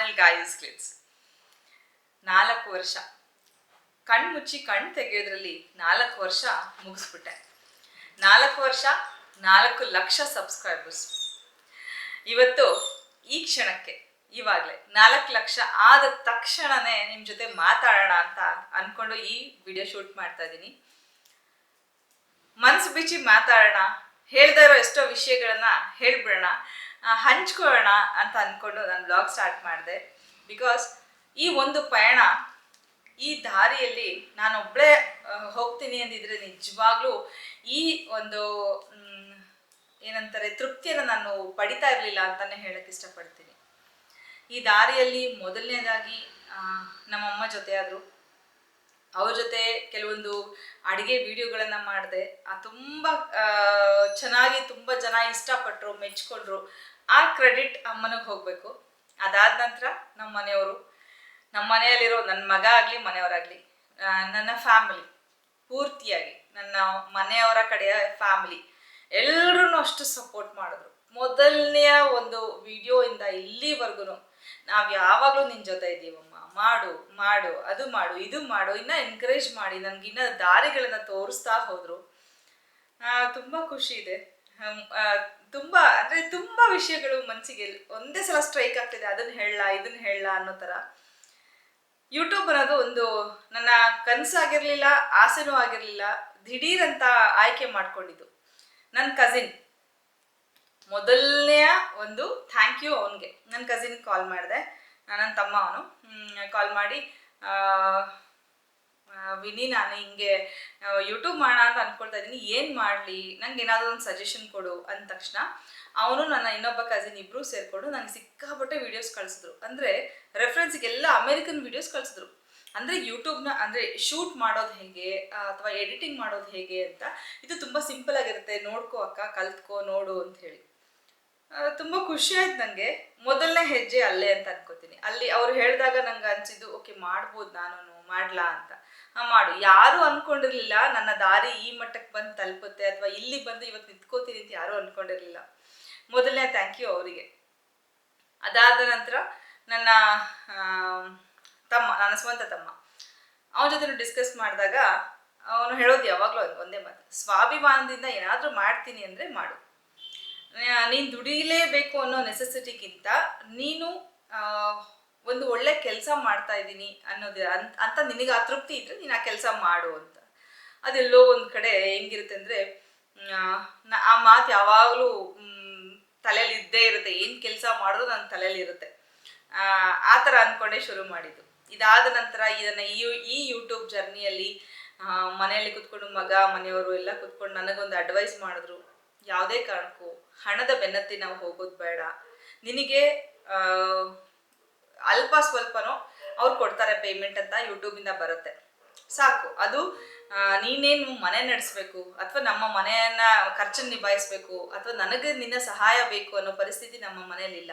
Channel ಗಾಯಸ್ clips. 4 ವರ್ಷ ಕಣ್ಣು ಮುಚ್ಚಿ ಕಣ್ಣು ತೆಗೆಯೋದ್ರಲ್ಲಿ 4 ವರ್ಷ ಮುಗಿಸ್ಬಿಟ್ಟೆ. 4 ವರ್ಷ 4 ಲಕ್ಷ ಸಬ್ಸ್ಕ್ರೈಬರ್ಸ್. ಇವತ್ತು ಈ ಕ್ಷಣಕ್ಕೆ ಇವಾಗಲೇ 4 ಲಕ್ಷ ಆದ ತಕ್ಷಣನೇ ನಿಮ್ಮ ಜೊತೆ ಮಾತಾಡೋಣ ಅಂತ ಅಂದ್ಕೊಂಡು ಈ ವಿಡಿಯೋ ಶೂಟ್ ಮಾಡ್ತಾ ಇದ್ದೀನಿ. ಮನಸ್ಸು ಬಿಚ್ಚಿ ಮಾತಾಡೋಣ, ಹೇಳ್ತಾ ಇರೋ ಎಷ್ಟೋ ವಿಷಯಗಳನ್ನ ಹೇಳ್ಬಿಡೋಣ, ಹಂಚ್ಕೊಳ್ಳೋಣ ಅಂತ ಅಂದ್ಕೊಂಡು ನಾನು ಬ್ಲಾಗ್ ಸ್ಟಾರ್ಟ್ ಮಾಡಿದೆ. ಬಿಕಾಸ್ ಈ ಒಂದು ಪಯಣ, ಈ ದಾರಿಯಲ್ಲಿ ನಾನೊಬ್ಬಳೇ ಹೋಗ್ತೀನಿ ಅಂದಿದ್ರೆ ನಿಜವಾಗ್ಲೂ ಈ ಒಂದು ಏನಂತಾರೆ ತೃಪ್ತಿಯನ್ನು ನಾನು ಪಡಿತಾ ಇರಲಿಲ್ಲ ಅಂತಲೇ ಹೇಳಕ್ಕೆ ಇಷ್ಟಪಡ್ತೀನಿ. ಈ ದಾರಿಯಲ್ಲಿ ಮೊದಲನೇದಾಗಿ ನಮ್ಮಮ್ಮ ಜೊತೆ ಆದರು, ಅವ್ರ ಜೊತೆ ಕೆಲವೊಂದು ಅಡುಗೆ ವಿಡಿಯೋಗಳನ್ನು ಮಾಡಿದೆ. ತುಂಬ ಚೆನ್ನಾಗಿ ತುಂಬ ಜನ ಇಷ್ಟಪಟ್ಟರು, ಮೆಚ್ಕೊಂಡ್ರು. ಆ ಕ್ರೆಡಿಟ್ ಅಮ್ಮನಿಗೆ ಹೋಗಬೇಕು. ಅದಾದ ನಂತರ ನಮ್ಮ ಮನೆಯವರು, ನಮ್ಮ ಮನೆಯಲ್ಲಿರೋ ನನ್ನ ಮಗ ಆಗಲಿ ಮನೆಯವರಾಗಲಿ, ನನ್ನ ಫ್ಯಾಮಿಲಿ ಪೂರ್ತಿಯಾಗಿ ನನ್ನ ಮನೆಯವರ ಕಡೆಯ ಫ್ಯಾಮಿಲಿ ಎಲ್ಲರೂ ಅಷ್ಟು ಸಪೋರ್ಟ್ ಮಾಡಿದ್ರು. ಮೊದಲನೆಯ ಒಂದು ವಿಡಿಯೋಯಿಂದ ಇಲ್ಲಿವರೆಗೂ ನಾವು ಯಾವಾಗಲೂ ನಿನ್ನ ಜೊತೆ ಇದ್ದೀವಮ್ಮ, ಮಾಡು ಮಾಡು, ಅದು ಮಾಡು, ಇದು ಮಾಡು, ಇನ್ನೂ ಎನ್ಕರೇಜ್ ಮಾಡಿ ನನಗಿನ್ನ ದಾರಿಗಳನ್ನು ತೋರಿಸ್ತಾ ಹೋದರು. ತುಂಬ ಖುಷಿ ಇದೆ. ತುಂಬ ಅಂದರೆ ತುಂಬ ವಿಷಯಗಳು ಮನಸ್ಸಿಗೆ ಒಂದೇ ಸಲ ಸ್ಟ್ರೈಕ್ ಆಗ್ತಿದೆ. ಅದನ್ನು ಹೇಳಲ್ಲ, ಇದನ್ನು ಹೇಳಲ್ಲ ಅನ್ನೋ ಥರ. ಯೂಟ್ಯೂಬ್ ಅನ್ನೋದು ಒಂದು ನನ್ನ ಕನಸಾಗಿರಲಿಲ್ಲ, ಆಸೆನೂ ಆಗಿರಲಿಲ್ಲ. ದಿಢೀರಂತ ಆಯ್ಕೆ ಮಾಡ್ಕೊಂಡಿದ್ದು ನನ್ನ ಕಸಿನ್. ಮೊದಲನೆಯ ಒಂದು ಥ್ಯಾಂಕ್ ಯು ಅವನಿಗೆ. ನನ್ನ ಕಸಿನ್ಗೆ ಕಾಲ್ ಮಾಡಿದೆ, ನನ್ನ ತಮ್ಮ ಅವನು. ಕಾಲ್ ಮಾಡಿ, ವಿನಿ ನಾನು ಹಿಂಗೆ ಯೂಟ್ಯೂಬ್ ಮಾಡೋಣ ಅಂತ ಅಂದ್ಕೊಳ್ತಾ ಇದ್ದೀನಿ, ಏನು ಮಾಡಲಿ, ನಂಗೆ ಏನಾದರೂ ಒಂದು ಸಜೆಷನ್ ಕೊಡು ಅಂದ ತಕ್ಷಣ ಅವನು ನನ್ನ ಇನ್ನೊಬ್ಬ ಕಸಿನ್ ಇಬ್ಬರು ಸೇರಿಕೊಂಡು ನನಗೆ ಸಿಕ್ಕಾಪಟ್ಟೆ ವೀಡಿಯೋಸ್ ಕಳಿಸಿದ್ರು. ಅಂದರೆ ರೆಫರೆನ್ಸಿಗೆಲ್ಲ ಅಮೇರಿಕನ್ ವೀಡಿಯೋಸ್ ಕಳಿಸಿದ್ರು. ಅಂದರೆ ಯೂಟ್ಯೂಬ್ನ ಅಂದರೆ ಶೂಟ್ ಮಾಡೋದು ಹೇಗೆ ಅಥವಾ ಎಡಿಟಿಂಗ್ ಮಾಡೋದು ಹೇಗೆ ಅಂತ. ಇದು ತುಂಬ ಸಿಂಪಲ್ ಆಗಿರುತ್ತೆ, ನೋಡ್ಕೋ ಅಕ್ಕ, ಕಲ್ತ್ಕೋ, ನೋಡು ಅಂತ ಹೇಳಿ. ತುಂಬ ಖುಷಿ ಆಯ್ತು ನನಗೆ. ಮೊದಲನೇ ಹೆಜ್ಜೆ ಅಲ್ಲೇ ಅಂತ ಅನ್ಕೋತೀನಿ. ಅಲ್ಲಿ ಅವ್ರು ಹೇಳಿದಾಗ ನಂಗೆ ಅನಿಸಿದ್ದು, ಓಕೆ ಮಾಡ್ಬೋದು ನಾನು, ಮಾಡ್ಲಾ ಅಂತ. ಮಾಡು. ಯಾರೂ ಅಂದ್ಕೊಂಡಿರಲಿಲ್ಲ ನನ್ನ ದಾರಿ ಈ ಮಟ್ಟಕ್ಕೆ ಬಂದು ತಲುಪುತ್ತೆ ಅಥವಾ ಇಲ್ಲಿ ಬಂದು ಇವತ್ತು ನಿಂತ್ಕೋತೀನಿ ಅಂತ ಯಾರೂ ಅಂದ್ಕೊಂಡಿರಲಿಲ್ಲ. ಮೊದಲನೇ ಥ್ಯಾಂಕ್ ಯು ಅವರಿಗೆ. ಅದಾದ ನಂತರ ನನ್ನ ತಮ್ಮ, ನನ್ನ ಸ್ವಂತ ತಮ್ಮ, ಅವನ ಜೊತೆ ಡಿಸ್ಕಸ್ ಮಾಡಿದಾಗ ಅವನು ಹೇಳೋದು ಯಾವಾಗಲೂ ಒಂದೇ ಮಾತು, ಸ್ವಾಭಿಮಾನದಿಂದ ಏನಾದರೂ ಮಾಡ್ತೀನಿ ಅಂದರೆ ಮಾಡು. ನೀನು ದುಡಿಲೇಬೇಕು ಅನ್ನೋ ನೆಸೆಸಿಟಿಗಿಂತ ನೀನು ಒಂದು ಒಳ್ಳೆ ಕೆಲಸ ಮಾಡ್ತಾ ಇದ್ದೀನಿ ಅನ್ನೋದು ಅಂತ ನಿನಗೆ ಆ ತೃಪ್ತಿ ಇದ್ದರೆ ನೀನು ಆ ಕೆಲಸ ಮಾಡು ಅಂತ. ಅದೆಲ್ಲೋ ಒಂದು ಕಡೆ ಹೆಂಗಿರುತ್ತೆ ಅಂದರೆ, ಆ ಮಾತು ಯಾವಾಗಲೂ ತಲೆಯಲ್ಲಿ ಇದ್ದೇ ಇರುತ್ತೆ. ಏನು ಕೆಲಸ ಮಾಡೋದು ನನ್ನ ತಲೆಯಲ್ಲಿ ಇರುತ್ತೆ. ಆ ಥರ ಅಂದ್ಕೊಂಡೇ ಶುರು ಮಾಡಿದ್ದು. ಇದಾದ ನಂತರ ಇದನ್ನು ಈ ಯೂಟ್ಯೂಬ್ ಜರ್ನಿಯಲ್ಲಿ ಮನೆಯಲ್ಲಿ ಕುತ್ಕೊಂಡು ಮಗ, ಮನೆಯವರು ಎಲ್ಲ ಕುತ್ಕೊಂಡು ನನಗೊಂದು ಅಡ್ವೈಸ್ ಮಾಡಿದ್ರು. ಯಾವುದೇ ಕಾರಣಕ್ಕೂ ಹಣದ ಬೆನ್ನತ್ತಿ ನಾವು ಹೋಗೋದು ಬೇಡ. ನಿನಗೆ ಅಲ್ಪ ಸ್ವಲ್ಪನೋ ಅವ್ರು ಕೊಡ್ತಾರೆ ಪೇಮೆಂಟ್ ಅಂತ ಯೂಟ್ಯೂಬಿಂದ ಬರುತ್ತೆ, ಸಾಕು. ಅದು ನೀನೇನು ಮನೆ ನಡೆಸಬೇಕು ಅಥವಾ ನಮ್ಮ ಮನೆಯನ್ನು ಖರ್ಚನ್ನು ನಿಭಾಯಿಸಬೇಕು ಅಥವಾ ನನಗೆ ನಿನ್ನ ಸಹಾಯ ಬೇಕು ಅನ್ನೋ ಪರಿಸ್ಥಿತಿ ನಮ್ಮ ಮನೆಯಲ್ಲಿಲ್ಲ.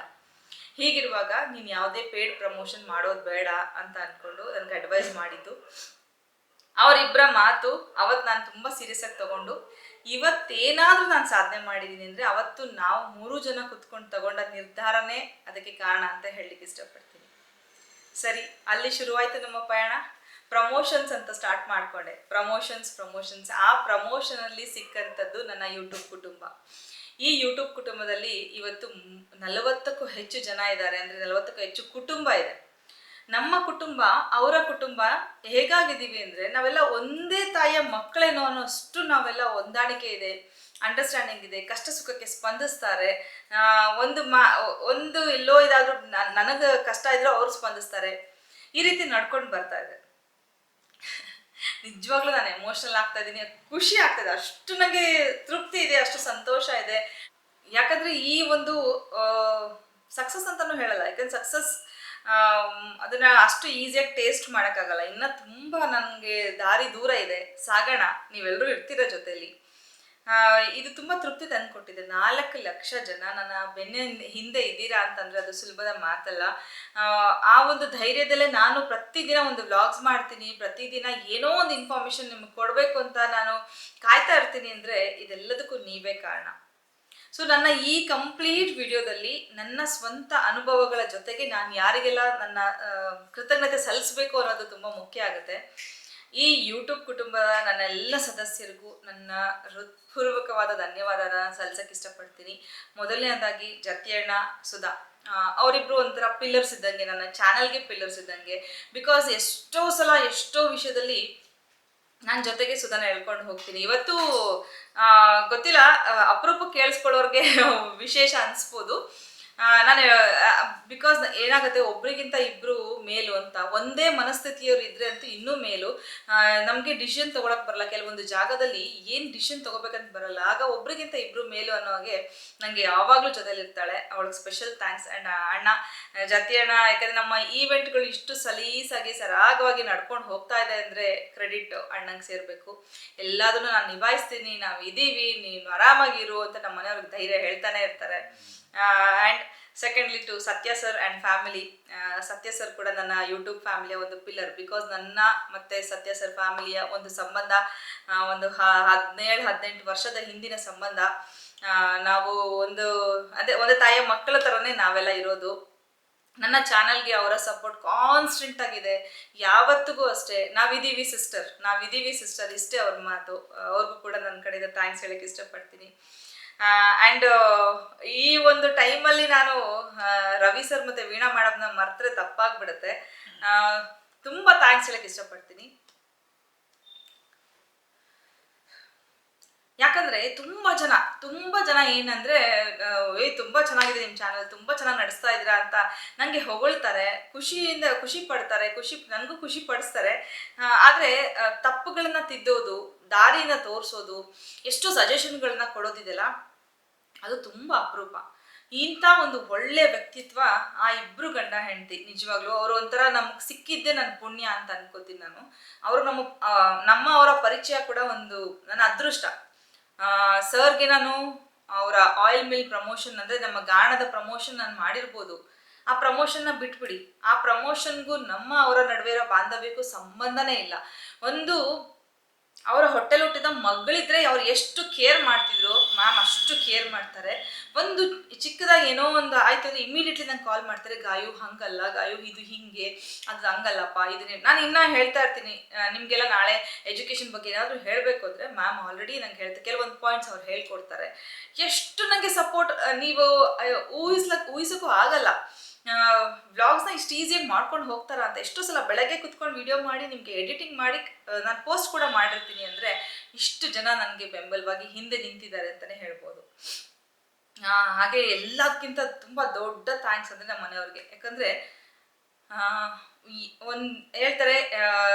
ಹೀಗಿರುವಾಗ ನೀನು ಯಾವುದೇ ಪೇಡ್ ಪ್ರಮೋಷನ್ ಮಾಡೋದು ಬೇಡ ಅಂತ ಅಂದ್ಕೊಂಡು ನನಗೆ ಅಡ್ವೈಸ್ ಮಾಡಿದ್ದು. ಅವರಿಬ್ಬರ ಮಾತು ಅವತ್ತು ನಾನು ತುಂಬ ಸೀರಿಯಸ್ ಆಗಿ ತಗೊಂಡು, ಇವತ್ತೇನಾದರೂ ನಾನು ಸಾಧನೆ ಮಾಡಿದ್ದೀನಿ ಅಂದರೆ ಅವತ್ತು ನಾವು 3 ಜನ ಕುತ್ಕೊಂಡು ತಗೊಂಡ ನಿರ್ಧಾರನೇ ಅದಕ್ಕೆ ಕಾರಣ ಅಂತ ಹೇಳಲಿಕ್ಕೆ ಇಷ್ಟಪಡ್ತೀನಿ. ಸರಿ, ಅಲ್ಲಿ ಶುರುವಾಯಿತು ನಮ್ಮ ಪಯಣ. ಪ್ರಮೋಷನ್ಸ್ ಅಂತ ಸ್ಟಾರ್ಟ್ ಮಾಡಿಕೊಂಡೆ. ಪ್ರಮೋಷನ್ಸ್. ಆ ಪ್ರಮೋಷನಲ್ಲಿ ಸಿಕ್ಕಂಥದ್ದು ನನ್ನ ಯೂಟ್ಯೂಬ್ ಕುಟುಂಬ. ಈ ಯೂಟ್ಯೂಬ್ ಕುಟುಂಬದಲ್ಲಿ ಇವತ್ತು 40ಕ್ಕೂ ಹೆಚ್ಚು ಜನ ಇದ್ದಾರೆ. ಅಂದರೆ 40ಕ್ಕೂ ಹೆಚ್ಚು ಕುಟುಂಬ ಇದೆ. ನಮ್ಮ ಕುಟುಂಬ ಅವರ ಕುಟುಂಬ ಹೇಗಾಗಿದ್ದೀವಿ ಅಂದರೆ, ನಾವೆಲ್ಲ ಒಂದೇ ತಾಯಿಯ ಮಕ್ಕಳೇನೋ ಅನ್ನೋಷ್ಟು ನಾವೆಲ್ಲ ಹೊಂದಾಣಿಕೆ ಇದೆ, ಅಂಡರ್ಸ್ಟ್ಯಾಂಡಿಂಗ್ ಇದೆ, ಕಷ್ಟ ಸುಖಕ್ಕೆ ಸ್ಪಂದಿಸ್ತಾರೆ. ಒಂದು ಎಲ್ಲೋ ಇದಾದರೂ ನನಗೆ ಕಷ್ಟ ಇದ್ರೂ ಅವ್ರು ಸ್ಪಂದಿಸ್ತಾರೆ. ಈ ರೀತಿ ನಡ್ಕೊಂಡು ಬರ್ತಾ ಇದೆ. ನಿಜವಾಗ್ಲೂ ನಾನು ಎಮೋಷನಲ್ ಆಗ್ತಾ ಇದ್ದೀನಿ, ಖುಷಿ ಆಗ್ತಾಯಿದೆ. ಅಷ್ಟು ನನಗೆ ತೃಪ್ತಿ ಇದೆ, ಅಷ್ಟು ಸಂತೋಷ ಇದೆ. ಯಾಕಂದರೆ ಈ ಒಂದು ಸಕ್ಸಸ್ ಅಂತಲೂ ಹೇಳಲ್ಲ. ಯಾಕಂದ್ರೆ ಸಕ್ಸಸ್ ಅದನ್ನು ಅಷ್ಟು ಈಸಿಯಾಗಿ ಟೇಸ್ಟ್ ಮಾಡೋಕ್ಕಾಗಲ್ಲ. ಇನ್ನೂ ತುಂಬ ನನಗೆ ದಾರಿ ದೂರ ಇದೆ, ಸಾಗೋಣ. ನೀವೆಲ್ಲರೂ ಇರ್ತೀರ ಜೊತೆಯಲ್ಲಿ. ಇದು ತುಂಬ ತೃಪ್ತಿ ತಂದುಕೊಟ್ಟಿದೆ. 4 ಲಕ್ಷ ಜನ ನನ್ನ ಬೆನ್ನ ಹಿಂದೆ ಇದ್ದೀರಾ ಅಂತಂದರೆ ಅದು ಸುಲಭದ ಮಾತಲ್ಲ. ಆ ಒಂದು ಧೈರ್ಯದಲ್ಲೇ ನಾನು ಪ್ರತಿದಿನ ಒಂದು ವ್ಲಾಗ್ಸ್ ಮಾಡ್ತೀನಿ, ಪ್ರತಿದಿನ ಏನೋ ಒಂದು ಇನ್ಫಾರ್ಮೇಷನ್ ನಿಮಗೆ ಕೊಡಬೇಕು ಅಂತ ನಾನು ಕಾಯ್ತಾ ಇರ್ತೀನಿ ಅಂದರೆ ಇದೆಲ್ಲದಕ್ಕೂ ನೀವೇ ಕಾರಣ. ಸೊ ನನ್ನ ಈ ಕಂಪ್ಲೀಟ್ ವಿಡಿಯೋದಲ್ಲಿ ನನ್ನ ಸ್ವಂತ ಅನುಭವಗಳ ಜೊತೆಗೆ ನಾನು ಯಾರಿಗೆಲ್ಲ ನನ್ನ ಕೃತಜ್ಞತೆ ಸಲ್ಲಿಸಬೇಕು ಅನ್ನೋದು ತುಂಬ ಮುಖ್ಯ ಆಗುತ್ತೆ. ಈ ಯೂಟ್ಯೂಬ್ ಕುಟುಂಬದ ನನ್ನ ಎಲ್ಲ ಸದಸ್ಯರಿಗೂ ನನ್ನ ಹೃತ್ಪೂರ್ವಕವಾದ ಧನ್ಯವಾದನ ಸಲ್ಲಿಸಕ್ಕೆ ಇಷ್ಟಪಡ್ತೀನಿ. ಮೊದಲನೇದಾಗಿ ಜತಿಯಣ್ಣ, ಸುಧಾ, ಅವರಿಬ್ರು ಒಂಥರ ಪಿಲ್ಲರ್ಸ್ ಇದ್ದಂಗೆ, ನನ್ನ ಚಾನಲ್ಗೆ ಪಿಲ್ಲರ್ಸ್ ಇದ್ದಂಗೆ. ಬಿಕಾಸ್ ಎಷ್ಟೋ ಸಲ ಎಷ್ಟೋ ವಿಷಯದಲ್ಲಿ ನಾನು ಜೊತೆಗೆ ಸುಧಾನ ಹೇಳ್ಕೊಂಡು ಹೋಗ್ತೀನಿ. ಇವತ್ತು ಗೊತ್ತಿಲ್ಲ, ಅಪರೂಪ ಕೇಳಿಸ್ಕೊಳ್ಳೋರ್ಗೆ ವಿಶೇಷ ಅನಿಸ್ಬೋದು. ನಾನು ಬಿಕಾಸ್ ಏನಾಗುತ್ತೆ, ಒಬ್ರಿಗಿಂತ ಇಬ್ರು ಮೇಲು ಅಂತ, ಒಂದೇ ಮನಸ್ಥಿತಿಯವರು ಇದ್ರೆ ಅಂತೂ ಇನ್ನೂ ಮೇಲು. ನಮಗೆ ಡಿಸಿಷನ್ ತೊಗೊಳಕ್ ಬರಲ್ಲ, ಕೆಲವೊಂದು ಜಾಗದಲ್ಲಿ ಏನು ಡಿಸಿಷನ್ ತೊಗೋಬೇಕಂತ ಬರಲ್ಲ. ಆಗ ಒಬ್ರಿಗಿಂತ ಇಬ್ರು ಮೇಲು ಅನ್ನೋ ಹಾಗೆ ನನಗೆ ಯಾವಾಗಲೂ ಜೊತೆಲಿರ್ತಾಳೆ. ಅವಳಿಗೆ ಸ್ಪೆಷಲ್ ಥ್ಯಾಂಕ್ಸ್. ಆ್ಯಂಡ್ ಅಣ್ಣ, ಜತಿ ಅಣ್ಣ, ಯಾಕಂದರೆ ನಮ್ಮ ಈವೆಂಟ್ಗಳು ಇಷ್ಟು ಸಲೀಸಾಗಿ ಸರಾಗವಾಗಿ ನಡ್ಕೊಂಡು ಹೋಗ್ತಾ ಇದೆ ಅಂದರೆ ಕ್ರೆಡಿಟ್ ಅಣ್ಣಂಗೆ ಸೇರಬೇಕು. ಎಲ್ಲದನ್ನು ನಾನು ನಿಭಾಯಿಸ್ತೀನಿ, ನಾವು ಇದ್ದೀವಿ, ನೀನು ಆರಾಮಾಗಿರು ಅಂತ ನಮ್ಮ ಮನೆಯವ್ರಿಗೆ ಧೈರ್ಯ ಹೇಳ್ತಾನೆ ಇರ್ತಾರೆ. ಆ್ಯಂಡ್ ಸೆಕೆಂಡ್ಲಿ ಟು ಸತ್ಯ ಸರ್ ಆ್ಯಂಡ್ ಫ್ಯಾಮಿಲಿ. ಸತ್ಯ ಸರ್ ಕೂಡ ನನ್ನ ಯೂಟ್ಯೂಬ್ ಫ್ಯಾಮಿಲಿಯ ಒಂದು ಪಿಲ್ಲರ್. ಬಿಕಾಸ್ ನನ್ನ ಮತ್ತು ಸತ್ಯ ಸರ್ ಫ್ಯಾಮಿಲಿಯ ಒಂದು ಸಂಬಂಧ ಒಂದು 17-18 ವರ್ಷದ ಹಿಂದಿನ ಸಂಬಂಧ. ನಾವು ಒಂದು ತಾಯಿಯ ಮಕ್ಕಳ ಥರನೇ ನಾವೆಲ್ಲ ಇರೋದು. ನನ್ನ ಚಾನಲ್ಗೆ ಅವರ ಸಪೋರ್ಟ್ ಕಾನ್ಸ್ಟೆಂಟ್ ಆಗಿದೆ. ಯಾವತ್ತಿಗೂ ಅಷ್ಟೇ, ನಾವಿದ್ದೀವಿ ಸಿಸ್ಟರ್, ಇಷ್ಟೇ ಅವ್ರ ಮಾತು. ಅವ್ರಿಗೂ ಕೂಡ ನನ್ನ ಕಡೆಯಿಂದ ಥ್ಯಾಂಕ್ಸ್ ಹೇಳಕ್ಕೆ ಇಷ್ಟಪಡ್ತೀನಿ. ಆ್ಯಂಡ್ ಈ ಒಂದು ಟೈಮಲ್ಲಿ ನಾನು ರವಿ ಸರ್ ಮತ್ತು ವೀಣಾ ಮೇಡಮ್ನ ಮರ್ತರೆ ತಪ್ಪಾಗ್ಬಿಡುತ್ತೆ. ತುಂಬ ಥ್ಯಾಂಕ್ಸ್ ಹೇಳಕ್ಕೆ ಇಷ್ಟಪಡ್ತೀನಿ. ಯಾಕಂದರೆ ತುಂಬ ಜನ ಏನಂದರೆ, ತುಂಬ ಚೆನ್ನಾಗಿದೆ ನಿಮ್ಮ ಚಾನಲ್, ತುಂಬ ಚೆನ್ನಾಗಿ ನಡೆಸ್ತಾ ಇದ್ದೀರಾ ಅಂತ ನನಗೆ ಹೊಗಳ್ತಾರೆ, ಖುಷಿ ಪಡ್ತಾರೆ, ನನಗೂ ಖುಷಿ ಪಡಿಸ್ತಾರೆ. ಆದರೆ ತಪ್ಪುಗಳನ್ನ ತಿದ್ದೋದು, ದಾರಿನ ತೋರಿಸೋದು, ಎಷ್ಟು ಸಜೆಷನ್ಗಳನ್ನ ಕೊಡೋದಿದೆಯಲ್ಲ, ಅದು ತುಂಬ ಅಪರೂಪ. ಇಂಥ ಒಂದು ಒಳ್ಳೆ ವ್ಯಕ್ತಿತ್ವ ಆ ಇಬ್ಬರು ಗಂಡ ಹೆಂಡತಿ. ನಿಜವಾಗ್ಲೂ ಅವರು ಒಂಥರ ನಮ್ಗೆ ಸಿಕ್ಕಿದ್ದೆ ನನ್ನ ಪುಣ್ಯ ಅಂತ ಅನ್ಕೋತೀನಿ ನಾನು. ಅವರು ಅವರ ಪರಿಚಯ ಕೂಡ ಒಂದು ನನ್ನ ಅದೃಷ್ಟ. ಸರ್ಗೆ ನಾನು ಅವರ ಆಯಿಲ್ ಮಿಲ್ ಪ್ರಮೋಷನ್, ಅಂದರೆ ನಮ್ಮ ಗಾಣದ ಪ್ರಮೋಷನ್ ನಾನು ಮಾಡಿರ್ಬೋದು. ಆ ಪ್ರಮೋಷನ್ನ ಬಿಟ್ಬಿಡಿ, ಆ ಪ್ರಮೋಷನ್ಗೂ ಅವರ ನಡುವೆ ಇರೋ ಬಾಂಧವ್ಯಕ್ಕೂ ಸಂಬಂಧನೇ ಇಲ್ಲ. ಒಂದು ಅವರ ಹೊಟ್ಟೆಲಿ ಹುಟ್ಟಿದ ಮಗಳಿದ್ರೆ ಅವ್ರು ಎಷ್ಟು ಕೇರ್ ಮಾಡ್ತಿದ್ರು, ಮ್ಯಾಮ್ ಅಷ್ಟು ಕೇರ್ ಮಾಡ್ತಾರೆ. ಒಂದು ಚಿಕ್ಕದಾಗಿ ಏನೋ ಒಂದು ಆಯ್ತು ಅಂದರೆ ಇಮಿಡಿಯೇಟ್ಲಿ ನಂಗೆ ಕಾಲ್ ಮಾಡ್ತಾರೆ, ಗಾಯು ಹಂಗಲ್ಲ, ಗಾಯು ಇದು ಹಿಂಗೆ, ಅದು ಹಂಗಲ್ಲಪ್ಪ, ಇದನ್ನೇ ನಾನು ಇನ್ನೂ ಹೇಳ್ತಾ ಇರ್ತೀನಿ. ನಿಮಗೆಲ್ಲ ನಾಳೆ ಎಜುಕೇಷನ್ ಬಗ್ಗೆ ಏನಾದರೂ ಹೇಳಬೇಕು ಅಂದರೆ ಮ್ಯಾಮ್ ಆಲ್ರೆಡಿ ನಂಗೆ ಹೇಳ್ತಾರೆ, ಕೆಲವೊಂದು ಪಾಯಿಂಟ್ಸ್ ಅವ್ರು ಹೇಳ್ಕೊಡ್ತಾರೆ. ಎಷ್ಟು ನನಗೆ ಸಪೋರ್ಟ್ ನೀವು ಊಹಿಸೋಕ್ಕೂ ಆಗಲ್ಲ. ವ್ಲಾಗ್ಸ್ನ ಇಷ್ಟು ಈಸಿಯಾಗಿ ಮಾಡ್ಕೊಂಡು ಹೋಗ್ತಾರ ಅಂತ. ಎಷ್ಟೋ ಸಲ ಬೆಳಗ್ಗೆ ಕುತ್ಕೊಂಡು ವಿಡಿಯೋ ಮಾಡಿ ನಿಮಗೆ ಎಡಿಟಿಂಗ್ ಮಾಡಿ ನಾನು ಪೋಸ್ಟ್ ಕೂಡ ಮಾಡಿರ್ತೀನಿ. ಅಂದರೆ ಇಷ್ಟು ಜನ ನನಗೆ ಬೆಂಬಲವಾಗಿ ಹಿಂದೆ ನಿಂತಿದ್ದಾರೆ ಅಂತಲೇ ಹೇಳ್ಬೋದು. ಹಾಗೆ ಎಲ್ಲದಕ್ಕಿಂತ ತುಂಬ ದೊಡ್ಡ ಥ್ಯಾಂಕ್ಸ್ ಅಂದರೆ ನಮ್ಮ ಮನೆಯವ್ರಿಗೆ. ಯಾಕಂದರೆ ಹೇಳ್ತಾರೆ,